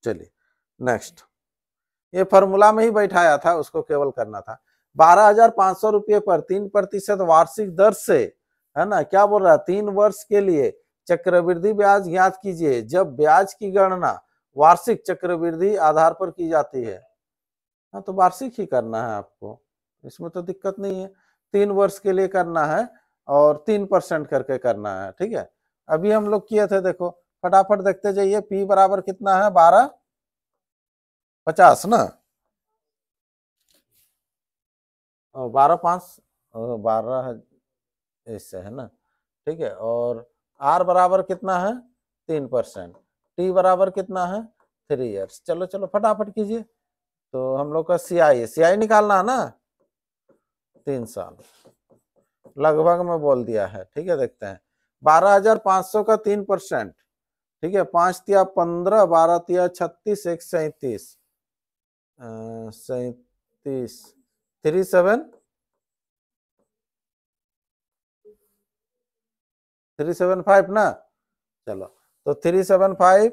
चलिए नेक्स्ट, ये फॉर्मूला में ही बैठाया था, उसको केवल करना था, 12,500 रुपये पर 3% वार्षिक दर से, है ना, क्या बोल रहा है, 3 वर्ष के लिए चक्रवृद्धि ब्याज ज्ञात कीजिए जब ब्याज की गणना वार्षिक चक्रवृद्धि आधार पर की जाती है। हाँ, तो वार्षिक ही करना है आपको, इसमें तो दिक्कत नहीं है, 3 वर्ष के लिए करना है और 3% करके करना है, ठीक है। अभी हम लोग किए थे, देखो फटाफट देखते जाइए, पी बराबर कितना है, 12,50 ना, 12,500, 12 इससे है ना, ठीक है, और आर बराबर कितना है, 3%, टी बराबर कितना है, 3 ईयर्स, चलो चलो फटाफट कीजिए, तो हम लोग का सीआई निकालना है ना, 3 साल लगभग में बोल दिया है, ठीक है, देखते हैं, 12,500 का 3%, ठीक है, 5 तिया 15, 12 तिया 36, 1 37, 37, 375 ना, चलो, तो 375,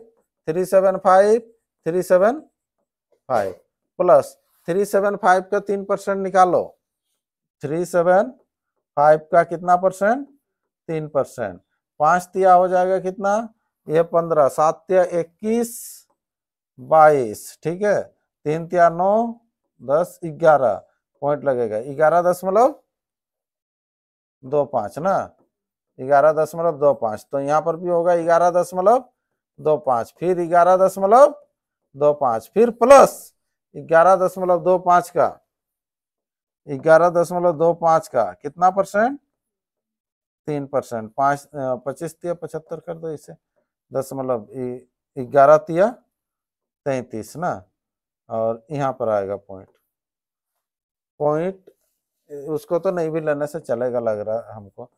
375, 375 प्लस 375 का 3% निकालो, 375 का कितना परसेंट, 3%, 5 तिया हो जाएगा कितना, ये 15, 7 तिया 21, 22, ठीक है, 3 तिया 9, 10, 11 पॉइंट लगेगा, 11.25 ना, 11.25, तो यहाँ पर भी होगा 11.25, फिर 11.25, फिर प्लस 11.25 का, 11.25 का कितना परसेंट, 3%, 25 तिया 75 कर दो इसे, 11 तिया 33 ना, और यहाँ पर आएगा पॉइंट, उसको तो नहीं भी लेने से चलेगा लग रहा है हमको,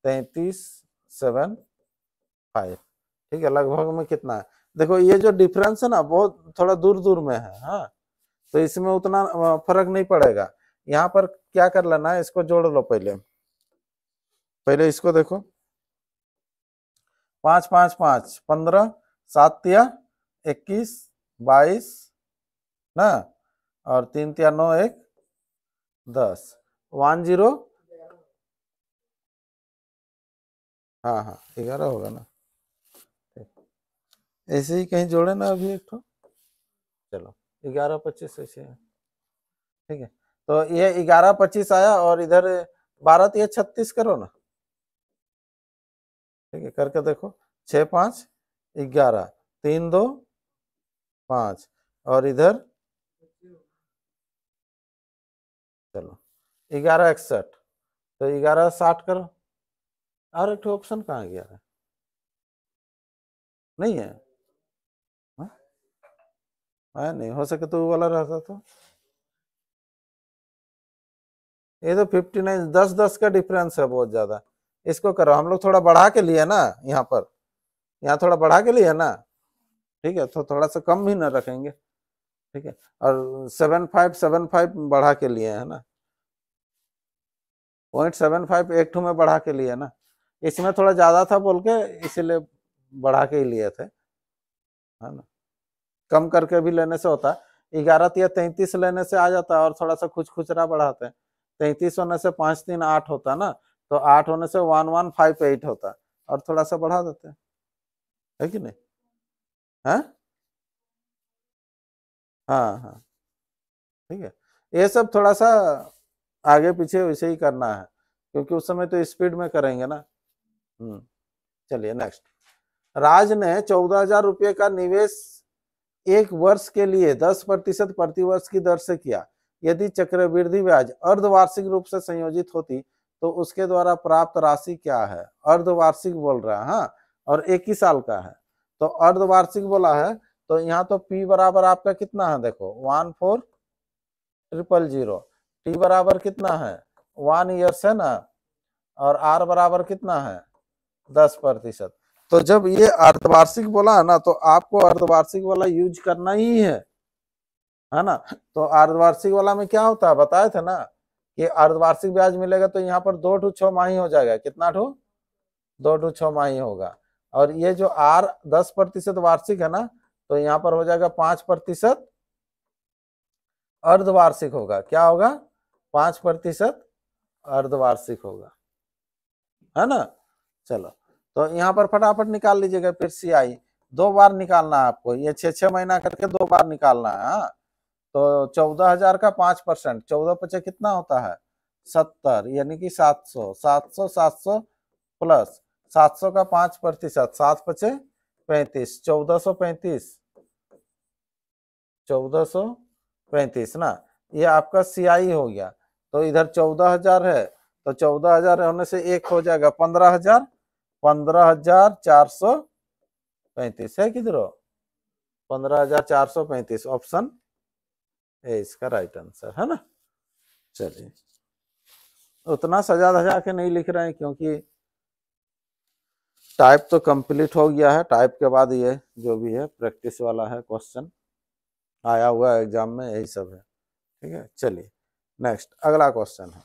33.75, ठीक है, लगभग में कितना है, देखो ये जो डिफरेंस है ना, बहुत थोड़ा दूर दूर में है, हाँ, तो इसमें उतना फर्क नहीं पड़ेगा, यहाँ पर क्या कर लेना है, इसको जोड़ लो, पहले पहले इसको देखो, 5 5 5 15, 7 तिया 21, 22 ना, और 3 तिया 9, 1 10, 10, हाँ हाँ 11 होगा ना, ऐसे ही कहीं जोड़े ना अभी एक तो, चलो 11.25 ऐसे है, ठीक है, तो ये 11.25 आया, और इधर 12 तिया 36 करो ना, ठीक है, करके देखो, 6 5 11, 3 2 5, और इधर चलो 1161, तो 1160 करो, और एक ऑप्शन कहाँ गया है, नहीं है, हाँ नहीं हो सके तो वो वाला रहता, तो ये तो 59, 10 का डिफरेंस है बहुत ज्यादा, इसको करो, हम लोग थोड़ा बढ़ा के लिए ना, यहाँ पर, यहाँ थोड़ा बढ़ा के लिए ना, ठीक है, तो थोड़ा सा कम भी ना रखेंगे, ठीक है, और 7575 बढ़ा के लिए है ना, 0.75 एक ठू में बढ़ा के लिए ना, इसमें थोड़ा ज्यादा था बोल के इसीलिए बढ़ा के ही लिए थे, है ना। कम करके भी लेने से होता है, 11 या 33 लेने से आ जाता है, और थोड़ा सा कुछ खुचरा बढ़ाते हैं, 33 होने से 5 3 8 होता ना, तो 8 होने से 1158 होता, और थोड़ा सा बढ़ा देते हैं, है कि नहीं, है, हाँ हाँ, ठीक है। ये सब थोड़ा सा आगे पीछे वैसे ही करना है, क्योंकि उस समय तो स्पीड में करेंगे ना। चलिए नेक्स्ट। राज ने 14,000 रुपये का निवेश एक वर्ष के लिए 10% प्रतिवर्ष की दर से किया। यदि चक्रवृद्धि ब्याज अर्धवार्षिक रूप से संयोजित होती तो उसके द्वारा प्राप्त राशि क्या है? अर्धवार्षिक बोल रहा है, हाँ, और एक ही साल का है, तो अर्धवार्षिक बोला है, तो यहाँ तो P बराबर आपका कितना है, देखो 14,000, T बराबर कितना है 1 ईयर्स है ना, और R बराबर कितना है 10%। तो जब ये अर्धवार्षिक बोला है ना, तो आपको अर्धवार्षिक वाला यूज करना ही है ना। तो अर्धवार्षिक वाला में क्या होता है बताए थे ना, कि अर्धवार्षिक ब्याज मिलेगा तो यहाँ पर 2 6 माही हो जाएगा, कितना 2 6 माही होगा, और ये जो R 10% वार्षिक है ना, तो यहाँ पर हो जाएगा 5% अर्धवार्षिक होगा, क्या होगा 5% अर्धवार्षिक होगा, है ना। चलो, तो यहाँ पर फटाफट निकाल लीजिएगा, फिर CI 2 बार निकालना है आपको, ये 6 महीना करके 2 बार निकालना है, हाँ। तो 14,000 का 5%, 14 पचे कितना होता है 70, यानी कि 700, 700 700 प्लस 700 का 5%, 7 पचे 35, 1435 ना, ये आपका CI हो गया। तो इधर 14,000 है, तो 14,000 होने से एक हो जाएगा 15,000, 15,435 है, किधर 15,435, ऑप्शन ए इसका राइट आंसर है ना। चलिए, उतना सजा धजा के नहीं लिख रहे हैं, क्योंकि टाइप तो कंप्लीट हो गया है, टाइप के बाद ये जो भी है प्रैक्टिस वाला है, क्वेश्चन आया हुआ है एग्जाम में, यही सब है, ठीक है। चलिए नेक्स्ट, अगला क्वेश्चन है,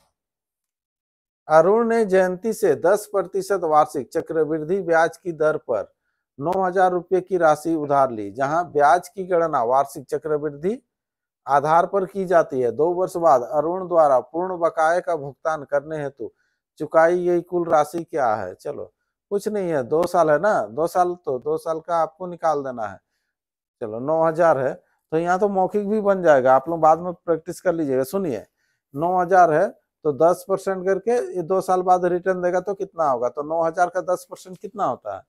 अरुण ने जयंती से 10% वार्षिक चक्रवृद्धि ब्याज की दर पर 9,000 रुपये की राशि उधार ली, जहां ब्याज की गणना वार्षिक चक्रवृद्धि आधार पर की जाती है। 2 वर्ष बाद अरुण द्वारा पूर्ण बकाये का भुगतान करने हेतु चुकाई गई कुल राशि क्या है? चलो, कुछ नहीं है, 2 साल है ना, 2 साल, तो 2 साल का आपको निकाल देना है। चलो 9,000 है, तो यहाँ तो मौखिक भी बन जाएगा, आप लोग बाद में प्रैक्टिस कर लीजिएगा। सुनिए, 9,000 है, तो 10% करके ये 2 साल बाद रिटर्न देगा तो कितना होगा, तो 9,000 का 10% कितना होता है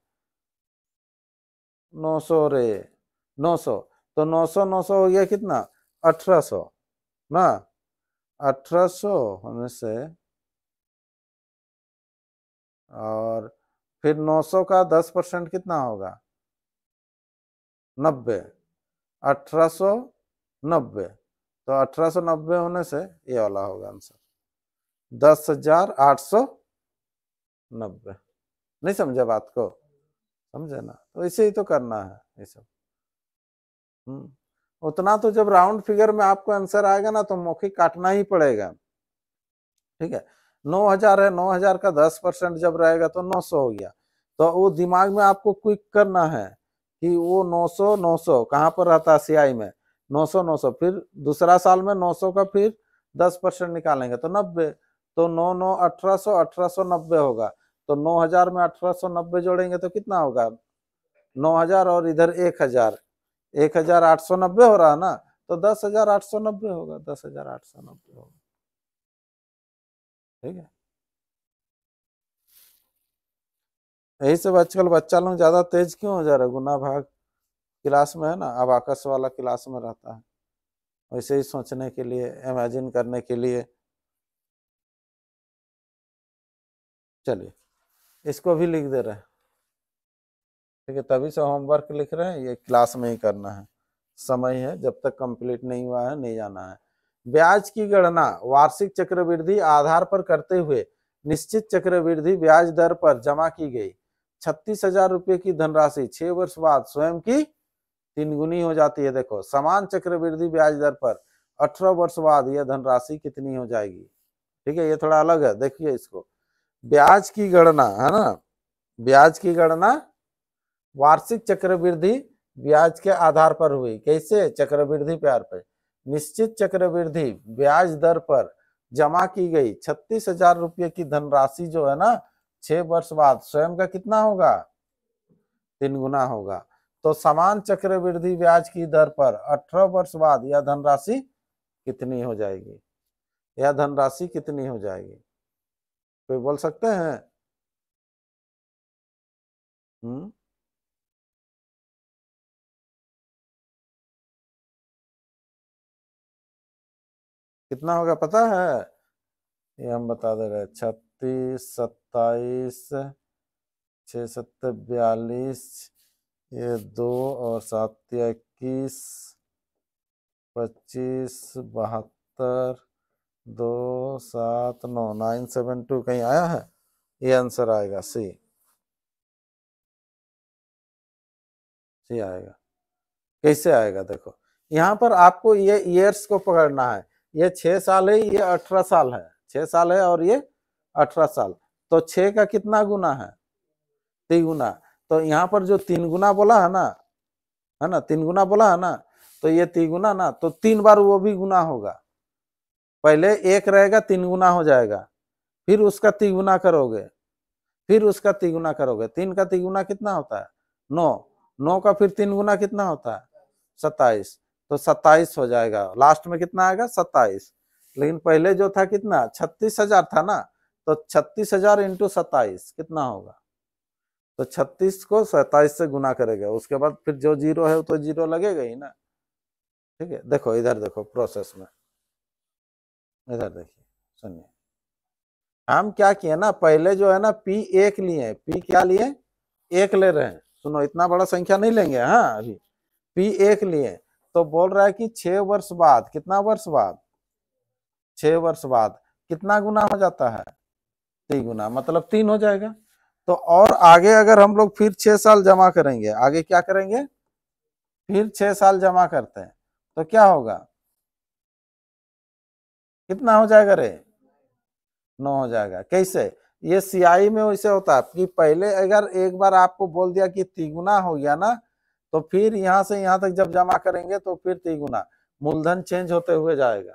900 रे, 900, तो 900 900 हो गया कितना 1,800 ना, 1,800 होने से, और फिर 900 का 10% कितना होगा 90, 1,890, तो 1,890 होने से ये वाला होगा आंसर 10,890। नहीं समझे बात को, समझे ना, तो इसे ही तो करना है ये सब। उतना तो जब राउंड फिगर में आपको आंसर आएगा ना, तो मौखिक काटना ही पड़ेगा, ठीक है। 9,000 है, 9,000 का 10% जब रहेगा तो 900 हो गया, तो वो दिमाग में आपको क्विक करना है कि वो 900 900 कहाँ पर रहता है CI में, 900 900, फिर दूसरा साल में 900 का फिर 10% निकालेंगे तो 90, तो 9 9 1,800, 1,890 होगा, तो 9,000 में 1,890 जोड़ेंगे तो कितना होगा 9,000, और इधर 1,000, 1,890 हो रहा है ना, तो 10,890 होगा, 10,890 होगा, ठीक है। यही सब आजकल बच्चा लोग ज्यादा तेज क्यों हो जा रहा है, गुना भाग क्लास में है ना, अब आकाश वाला क्लास में रहता है, वैसे ही सोचने के लिए, इमेजिन करने के लिए। चलिए, इसको भी लिख दे रहे हैं, ठीक है, तभी से होमवर्क लिख रहे हैं, ये क्लास में ही करना है, समय है, जब तक कंप्लीट नहीं हुआ है नहीं जाना है। ब्याज की गणना वार्षिक चक्रवृद्धि आधार पर करते हुए निश्चित चक्रवृद्धि ब्याज दर पर जमा की गई 36,000 रुपये की धनराशि 6 वर्ष बाद स्वयं की 3 गुनी हो जाती है। देखो समान चक्रवृद्धि ब्याज दर पर 18 वर्ष बाद यह धनराशि कितनी हो जाएगी। ठीक है, ये थोड़ा अलग है, देखिए इसको। ब्याज की गणना है ना, ब्याज की गणना वार्षिक चक्रवृद्धि ब्याज के आधार पर हुई। कैसे? चक्रवृद्धि प्यार पर निश्चित चक्रवृद्धि ब्याज दर पर जमा की गई 36,000 रुपये की धनराशि जो है ना 6 वर्ष बाद स्वयं का कितना होगा? 3 गुना होगा। तो समान चक्रवृद्धि ब्याज की दर पर 18 वर्ष बाद यह धनराशि कितनी हो जाएगी? यह धनराशि कितनी हो जाएगी? कोई बोल सकते हैं? कितना होगा पता है? ये हम बता दे रहे, 36, 27, 6 7 42, ये 2 और 7 21, 25, 72, 2 7 9 972 कहीं आया है? ये आंसर आएगा सी आएगा। कैसे आएगा? देखो यहाँ पर आपको ये ईयर्स को पकड़ना है। ये 6 साल है, ये 18 साल है। 6 साल है और ये 18 साल, तो 6 का कितना गुना है? 3 गुना। तो यहाँ पर जो 3 गुना बोला है ना, 3 गुना बोला है ना, तो ये 3 गुना ना, तो 3 बार वो भी गुना होगा। पहले 1 रहेगा, 3 गुना हो जाएगा, फिर उसका 3 गुना करोगे, फिर उसका 3 गुना करोगे। 3 का 3 गुना कितना होता है? 9। 9 का फिर 3 गुना कितना होता है? 27। तो 27 हो जाएगा। लास्ट में कितना आएगा? 27। लेकिन पहले जो था कितना? 36,000 था ना, तो 36,000 इंटू 27 कितना होगा? तो 36 को 27 से गुना करेगा, उसके बाद फिर जो जीरो है तो जीरो लगेगा ही ना। ठीक है, देखो इधर देखो प्रोसेस में, इधर देखिए, सुनिए। हम क्या किए ना, पहले जो है ना P1 लिए, P क्या लिए? 1 ले रहे हैं। सुनो, इतना बड़ा संख्या नहीं लेंगे। हाँ, अभी P1 लिए, तो बोल रहा है कि 6 वर्ष बाद, कितना वर्ष बाद? 6 वर्ष बाद कितना गुना हो जाता है? 3 गुना, मतलब 3 हो जाएगा। तो और आगे अगर हम लोग फिर 6 साल जमा करेंगे, आगे क्या करेंगे? फिर 6 साल जमा करते हैं, तो क्या होगा? कितना हो जाएगा रे? 9 हो जाएगा। कैसे? ये CI में वैसे होता है कि पहले अगर एक बार आपको बोल दिया कि तिगुना हो गया ना, तो फिर यहाँ से यहाँ तक जब जमा करेंगे तो फिर तिगुना, मूलधन चेंज होते हुए जाएगा।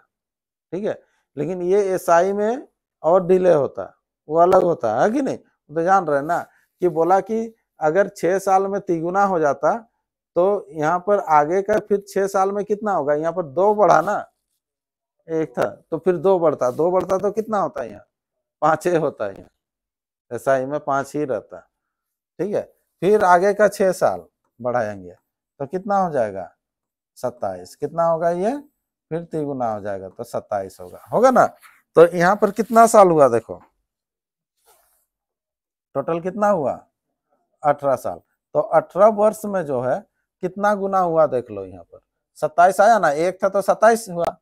ठीक है, लेकिन ये SI में और डिले होता है, वो अलग होता है कि नहीं? तो जान रहे ना कि बोला कि अगर 6 साल में तिगुना हो जाता, तो यहाँ पर आगे का फिर 6 साल में कितना होगा? यहाँ पर 2 बढ़ा ना, 1 था तो फिर 2 बढ़ता, 2 बढ़ता तो कितना होता है? यहाँ 5 होता है। यहाँ SI में 5 ही रहता है। ठीक है, फिर आगे का 6 साल बढ़ाएंगे तो कितना हो जाएगा? 27। कितना होगा ये? फिर तिगुना हो जाएगा तो 27 होगा ना। तो यहाँ पर कितना साल हुआ? देखो टोटल कितना हुआ? 18 साल। तो 18 वर्ष में जो है कितना गुना हुआ देख लो। यहाँ पर 27 आया ना, 1 था तो 27 हुआ,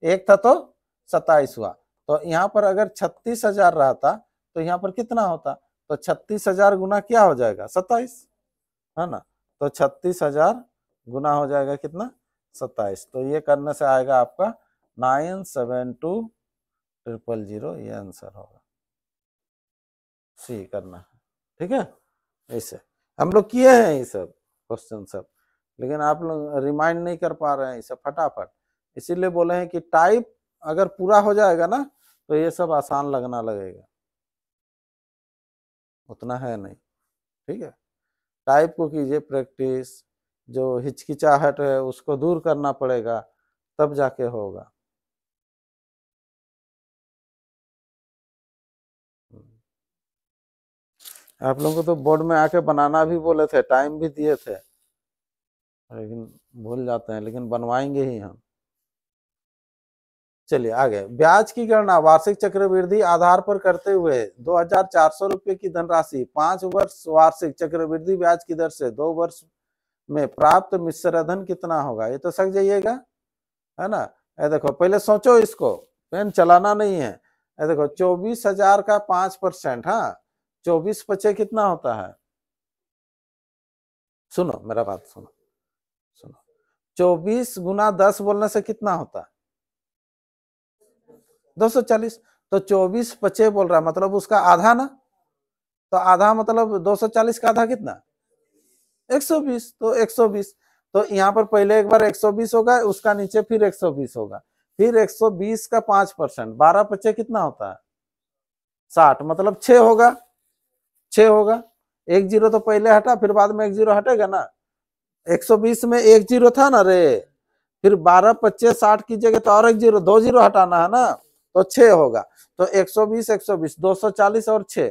1 था तो 27 हुआ। तो यहाँ पर अगर 36,000 रहता तो यहाँ पर कितना होता? तो 36,000 गुना क्या हो जाएगा? 27, है ना। तो 36,000 गुना हो जाएगा कितना? 27। तो ये करने से आएगा आपका 972,000, ये आंसर होगा। सी करना है। ठीक है, ऐसे हम लोग किए हैं ये सब क्वेश्चन सब, लेकिन आप लोग रिमाइंड नहीं कर पा रहे हैं इसे फटाफट। इसीलिए बोले हैं कि टाइप अगर पूरा हो जाएगा ना तो ये सब आसान लगना लगेगा, उतना है नहीं। ठीक है, टाइप को कीजिए प्रैक्टिस, जो हिचकिचाहट है उसको दूर करना पड़ेगा, तब जाके होगा। आप लोगों को तो बोर्ड में आके बनाना भी बोले थे, टाइम भी दिए थे, लेकिन भूल जाते हैं, लेकिन बनवाएंगे ही हम। चलिए आगे। ब्याज की गणना वार्षिक चक्रवृद्धि आधार पर करते हुए 2,400 रुपये की धनराशि 5 वर्ष वार्षिक चक्रवृद्धि ब्याज की दर से 2 वर्ष में प्राप्त मिश्रधन कितना होगा? ये तो सक जाइएगा, है ना। ये देखो पहले सोचो इसको, पेन चलाना नहीं है। ये देखो 24,000 का 5%, हाँ 24 पचे कितना होता है? सुनो मेरा बात सुनो, सुनो, 24 गुना 10 बोलने से कितना होता है? 240। तो 24 25 बोल रहा है, मतलब उसका आधा ना, तो आधा मतलब 240 का आधा कितना? 120। तो 120, तो यहाँ पर पहले एक बार 120 होगा, उसका नीचे फिर 120 होगा, फिर 120 का 5%, 12 25 कितना होता है? 60, मतलब 6 होगा, 6 होगा। एक जीरो तो पहले हटा, फिर बाद में एक जीरो हटेगा ना। 120 में एक जीरो था ना रे, फिर 12 25 60 की जगह तो और एक जीरो, 2 जीरो हटाना है ना, तो 6 होगा। तो 120 120 240 और 6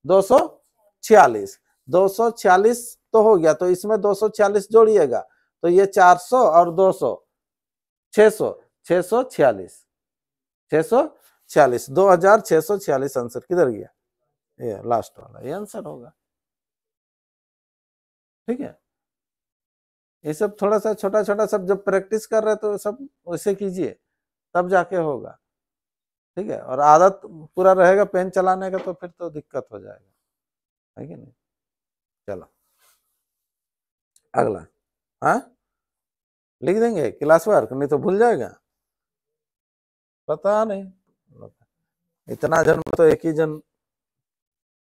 246, 246 तो हो गया, तो इसमें 246 जोड़िएगा, तो ये 400 और 200 600, 646, 646, 2646 आंसर किधर गया? ये लास्ट वाला, ये आंसर होगा। ठीक है, ये सब थोड़ा सा छोटा छोटा सब जब प्रैक्टिस कर रहे तो सब वैसे कीजिए, तब जाके होगा। ठीक है, और आदत पूरा रहेगा पेन चलाने का, तो फिर तो दिक्कत हो जाएगा, है कि नहीं? चलो अगला, हाँ लिख देंगे क्लास वर्क, नहीं तो भूल जाएगा। पता नहीं, इतना जन तो एक ही जन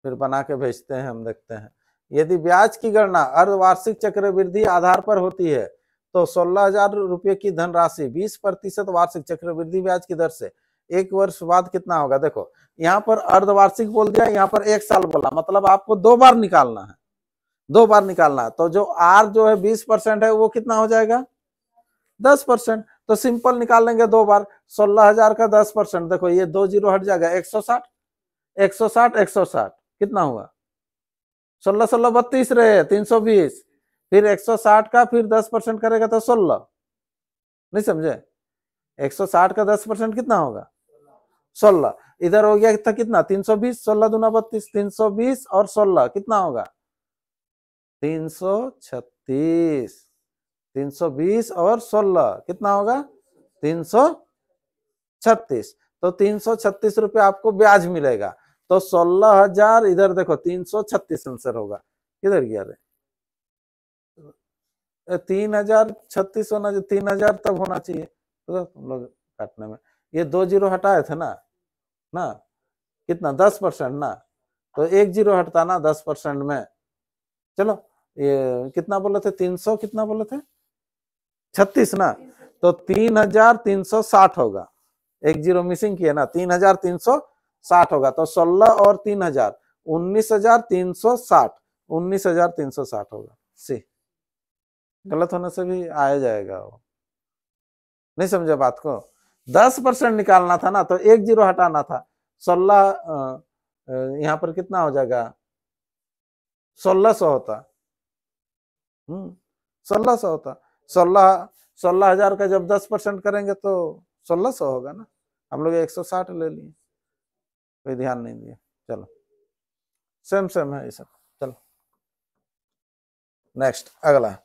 फिर बना के भेजते हैं, हम देखते हैं। यदि ब्याज की गणना अर्धवार्षिक चक्रवृद्धि आधार पर होती है तो 16,000 रुपये की धनराशि 20% वार्षिक चक्रवृद्धि ब्याज की दर से 1 वर्ष बाद कितना होगा? देखो यहाँ पर अर्धवार्षिक बोल दिया, यहाँ पर 1 साल बोला, मतलब आपको 2 बार निकालना है, 2 बार निकालना है। तो जो आर जो है 20% है, वो कितना हो जाएगा? 10%। तो सिंपल निकाल लेंगे 2 बार, 16,000 का 10%, देखो ये 2 जीरो हट जाएगा, 160, 160 160 कितना हुआ? 16 16 32 रहे, 320, फिर 160 का फिर 10% करेगा तो 16, नहीं समझे? 160 का 10% कितना होगा? 16। इधर हो गया था कितना? 320, 16 दूना 32, 320 और 16 कितना होगा? 336। 320 और 16 कितना होगा? 336। तो 336 रुपये आपको ब्याज मिलेगा। तो 16,000, इधर देखो 336 आंसर होगा, किधर गया रे? 3,036 होना, 3,000 तब होना चाहिए, तो तुम लोग काटने में ये 2 जीरो हटाए थे ना, कितना? 10% ना, तो 1 जीरो हटता ना 10% में। चलो ये कितना बोले थे? 300 कितना बोले थे? 36 ना, तो 3,360 होगा, 1 जीरो मिसिंग किया ना, 3,360 होगा। तो 16 और 3,000 19,360, 19,360 होगा। सी गलत होने से भी आया जाएगा वो, नहीं समझे बात को? 10% निकालना था ना, तो 1 जीरो हटाना था। 16 यहाँ पर कितना हो जाएगा? 1,600 होता, 1,600 होता। 16,000 का जब 10% करेंगे तो 1,600 होगा ना। हम लोग 160 ले लिए, कोई ध्यान नहीं दिया। चलो सेम सेम है ये सब। चलो नेक्स्ट अगला,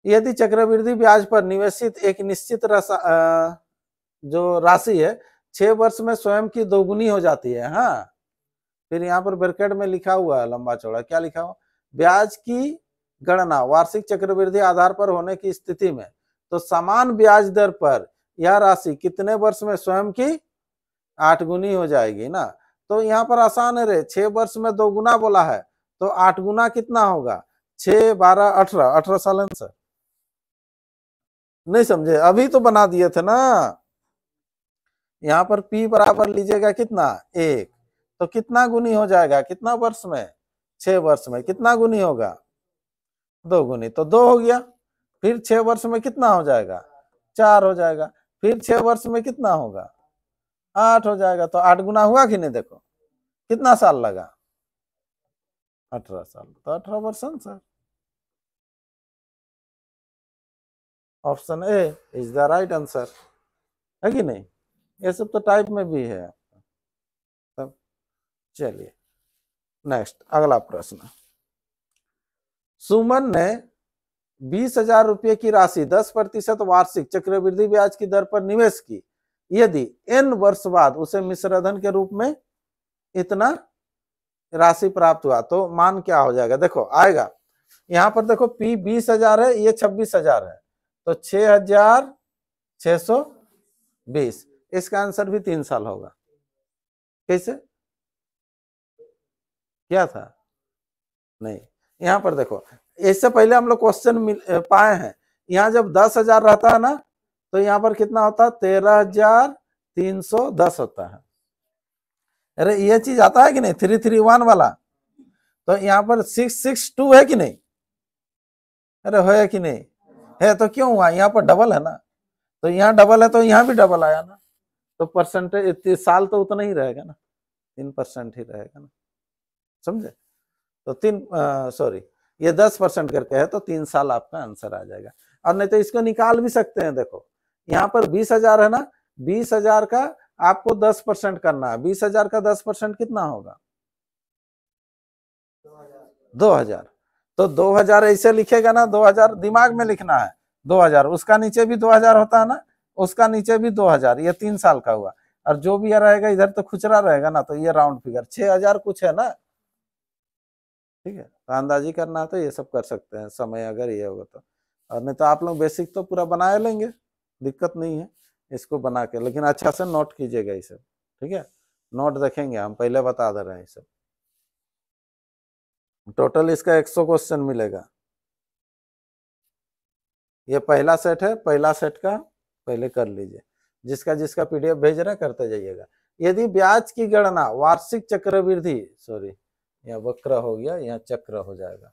यदि चक्रवृद्धि ब्याज पर निवेशित एक निश्चित जो राशि है 6 वर्ष में स्वयं की दोगुनी हो जाती है, हाँ, फिर यहाँ पर ब्रैकेट में लिखा हुआ है लंबा चौड़ा, क्या लिखा हुआ? ब्याज की गणना वार्षिक चक्रवृद्धि आधार पर होने की स्थिति में तो समान ब्याज दर पर यह राशि कितने वर्ष में स्वयं की 8 गुनी हो जाएगी ना। तो यहाँ पर आसान है रे, 6 वर्ष में 2 गुना बोला है, तो 8 गुना कितना होगा? 6 12 18, 18 साल आंसर, नहीं समझे? अभी तो बना दिए थे ना। यहाँ पर P बराबर लीजिएगा कितना? 1, तो कितना गुनी हो जाएगा? कितना वर्ष में? 6 वर्ष में कितना गुनी होगा? 2 गुनी, तो 2 हो गया। फिर 6 वर्ष में कितना हो जाएगा? 4 हो जाएगा। फिर 6 वर्ष में कितना होगा? 8 हो जाएगा। तो 8 गुना हुआ कि नहीं? देखो कितना साल लगा? 18 साल, तो 18 वर्ष answer. Option A is the right answer, है कि नहीं? ये सब तो टाइप में भी है। तब चलिए नेक्स्ट अगला प्रश्न, सुमन ने 20,000 रुपये की राशि 10% वार्षिक चक्रवृद्धि ब्याज की दर पर निवेश की, यदि n वर्ष बाद उसे मिश्रधन के रूप में इतना राशि प्राप्त हुआ तो मान क्या हो जाएगा? देखो आएगा यहाँ पर देखो P 20,000 है, ये 26,000 है, तो 6,620। इसका आंसर भी 3 साल होगा। कैसे? क्या था? नहीं, यहाँ पर देखो, इससे पहले हम लोग क्वेश्चन पाए हैं, यहाँ जब 10,000 रहता है ना, तो यहाँ पर कितना होता है? 13,310 होता है। अरे ये चीज आता है कि नहीं, 331 वाला? तो यहाँ पर 662 है कि नहीं? अरे है कि नहीं? है तो क्यों हुआ? यहाँ पर डबल है ना, तो यहाँ डबल है तो यहाँ भी डबल आया ना, तो परसेंटेज साल तो उतना ही रहेगा ना, 3% ही रहेगा ना, समझे? तो 10% करके है, तो 3 साल आपका आंसर आ जाएगा। और नहीं तो इसको निकाल भी सकते हैं। देखो यहाँ पर 20,000 है ना, 20,000 का आपको 10% करना है। 20,000 का 10% कितना होगा? 2,000। तो 2,000 ऐसे लिखेगा ना, 2,000 दिमाग में लिखना है, 2,000, उसका नीचे भी 2,000 होता है ना, उसका नीचे भी 2,000, ये 3 साल का हुआ। और जो भी रहेगा इधर तो खुचरा रहेगा ना, तो ये राउंड फिगर 6,000 कुछ है ना, ठीक है। तो अंदाजी करना है तो ये सब कर सकते हैं, समय अगर ये होगा तो। और नहीं तो आप लोग बेसिक तो पूरा बना लेंगे, दिक्कत नहीं है इसको बना के, लेकिन अच्छा से नोट कीजिएगा ये सब, ठीक है। नोट देखेंगे हम, पहले बता दे रहे हैं ये सब। टोटल इसका 100 क्वेश्चन मिलेगा। ये पहला सेट है, पहला सेट का पहले कर लीजिए, जिसका जिसका पीडीएफ भेज रहा है करते जाइएगा। यदि ब्याज की गणना वार्षिक चक्रवृद्धि, सॉरी यहाँ वक्र हो गया, यहाँ चक्र हो जाएगा,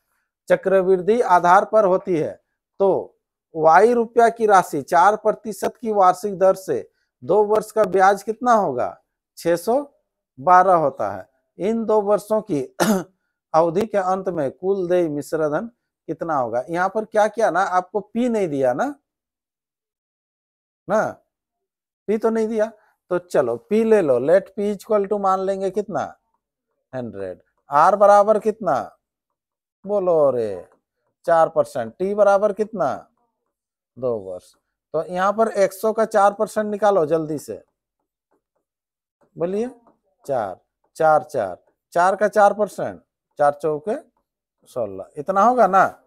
चक्रवृद्धि आधार पर होती है, तो वाई रुपया की राशि 4% की वार्षिक दर से 2 वर्ष का ब्याज कितना होगा? 612 होता है। इन 2 वर्षों की अवधि के अंत में कुल देय मिश्रधन कितना होगा? यहाँ पर क्या किया ना, आपको पी नहीं दिया ना, पी तो नहीं दिया, तो चलो पी ले लो। लेट पी इक्वल टू मान लेंगे कितना? 100। आर बराबर कितना? बोलो रे 4%। टी बराबर कितना? 2 वर्ष। तो यहाँ पर 100 का 4% निकालो जल्दी से, बोलिए। 4 4 4 4 का 4%, 4 चौके 16, इतना होगा ना?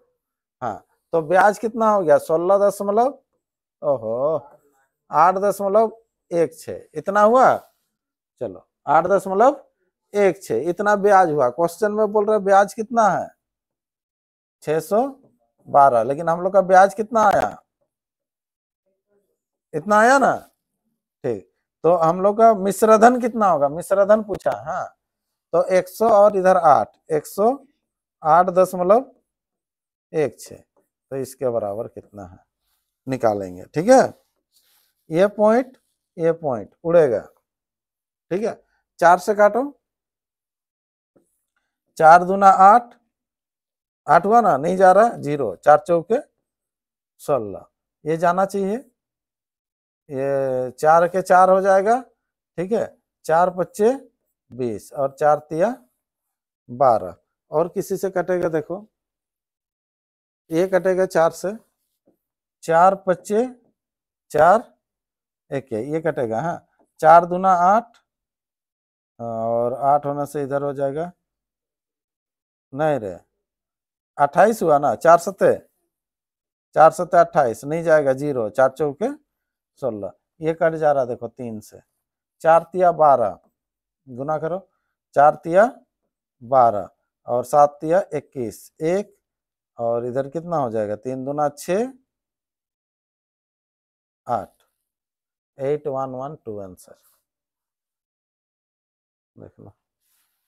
हाँ, तो ब्याज कितना हो गया? 16 ओहो 8.16, इतना हुआ। चलो 8.16 इतना ब्याज हुआ। क्वेश्चन में बोल रहे ब्याज कितना है? 612, लेकिन हम लोग का ब्याज कितना आया? इतना आया ना, ठीक। तो हम लोग का मिश्रधन कितना होगा? मिश्रधन पूछा, हाँ। तो 100 और इधर 8, 108.16, तो इसके बराबर कितना है निकालेंगे, ठीक है। ये पॉइंट उड़ेगा, ठीक है। 4 से काटो, 4 दूना 8, 8 हुआ ना, नहीं जा रहा, 0, 4 चौके 16, ये जाना चाहिए। ये 4 के 4 हो जाएगा, ठीक है। 4 पच्चे 20 और 4 तिया 12। और किसी से कटेगा? देखो ये कटेगा 4 से, 4 पच्चे 4 एक है, ये कटेगा। हाँ, 4 दूना 8 और 8 होने से इधर हो जाएगा, नहीं रे 28 हुआ ना, 4 सत्ते 28, नहीं जाएगा, 0, 4 चौके 16, ये कट जा रहा देखो 3 से। 4 तिया 12, गुना करो, 4 तिया 12 और 7 तिया 21, 1 और इधर कितना हो जाएगा? 3 दूना 6, 8, 8112 आंसर। देख लो,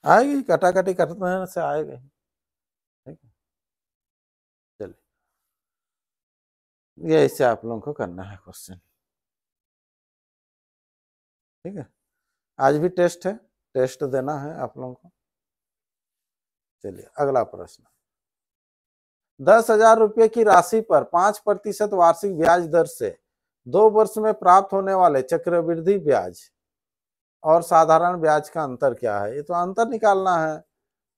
आएगी, कटाकटी करने से आएगा, ठीक है। चलिए, ये इससे आप लोगों को करना है क्वेश्चन, ठीक है। आज भी टेस्ट है, टेस्ट देना है आप लोगों को। चलिए अगला प्रश्न। 10,000 रुपये की राशि पर 5% वार्षिक ब्याज दर से 2 वर्ष में प्राप्त होने वाले चक्रवृद्धि ब्याज और साधारण ब्याज का अंतर क्या है? ये तो अंतर निकालना है।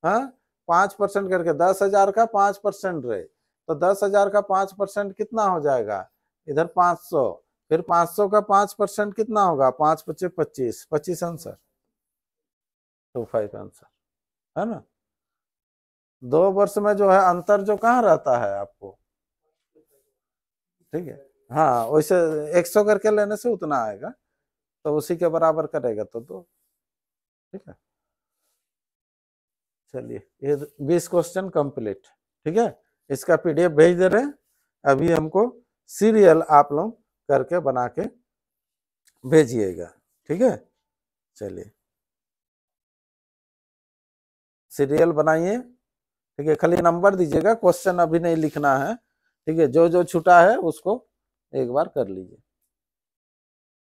हाँ, 5% करके 10,000 का 5% रहे, तो 10,000 का 5% कितना हो जाएगा? इधर 500, फिर 500 का 5% कितना होगा? 5 पच्चे 25, 25 आंसर, 25 आंसर है ना। 2 वर्ष में जो है अंतर जो कहाँ रहता है आपको, ठीक है। हाँ वैसे 100 करके लेने से उतना आएगा, तो उसी के बराबर करेगा तो 2, ठीक है। चलिए ये 20 क्वेश्चन कंप्लीट, ठीक है। इसका पीडीएफ भेज दे रहे हैं, अभी हमको सीरियल आप लोग करके बना के भेजिएगा, ठीक है। चलिए सीरियल बनाइए, ठीक है। खाली नंबर दीजिएगा, क्वेश्चन अभी नहीं लिखना है, ठीक है। जो जो छूटा है उसको एक बार कर लीजिए।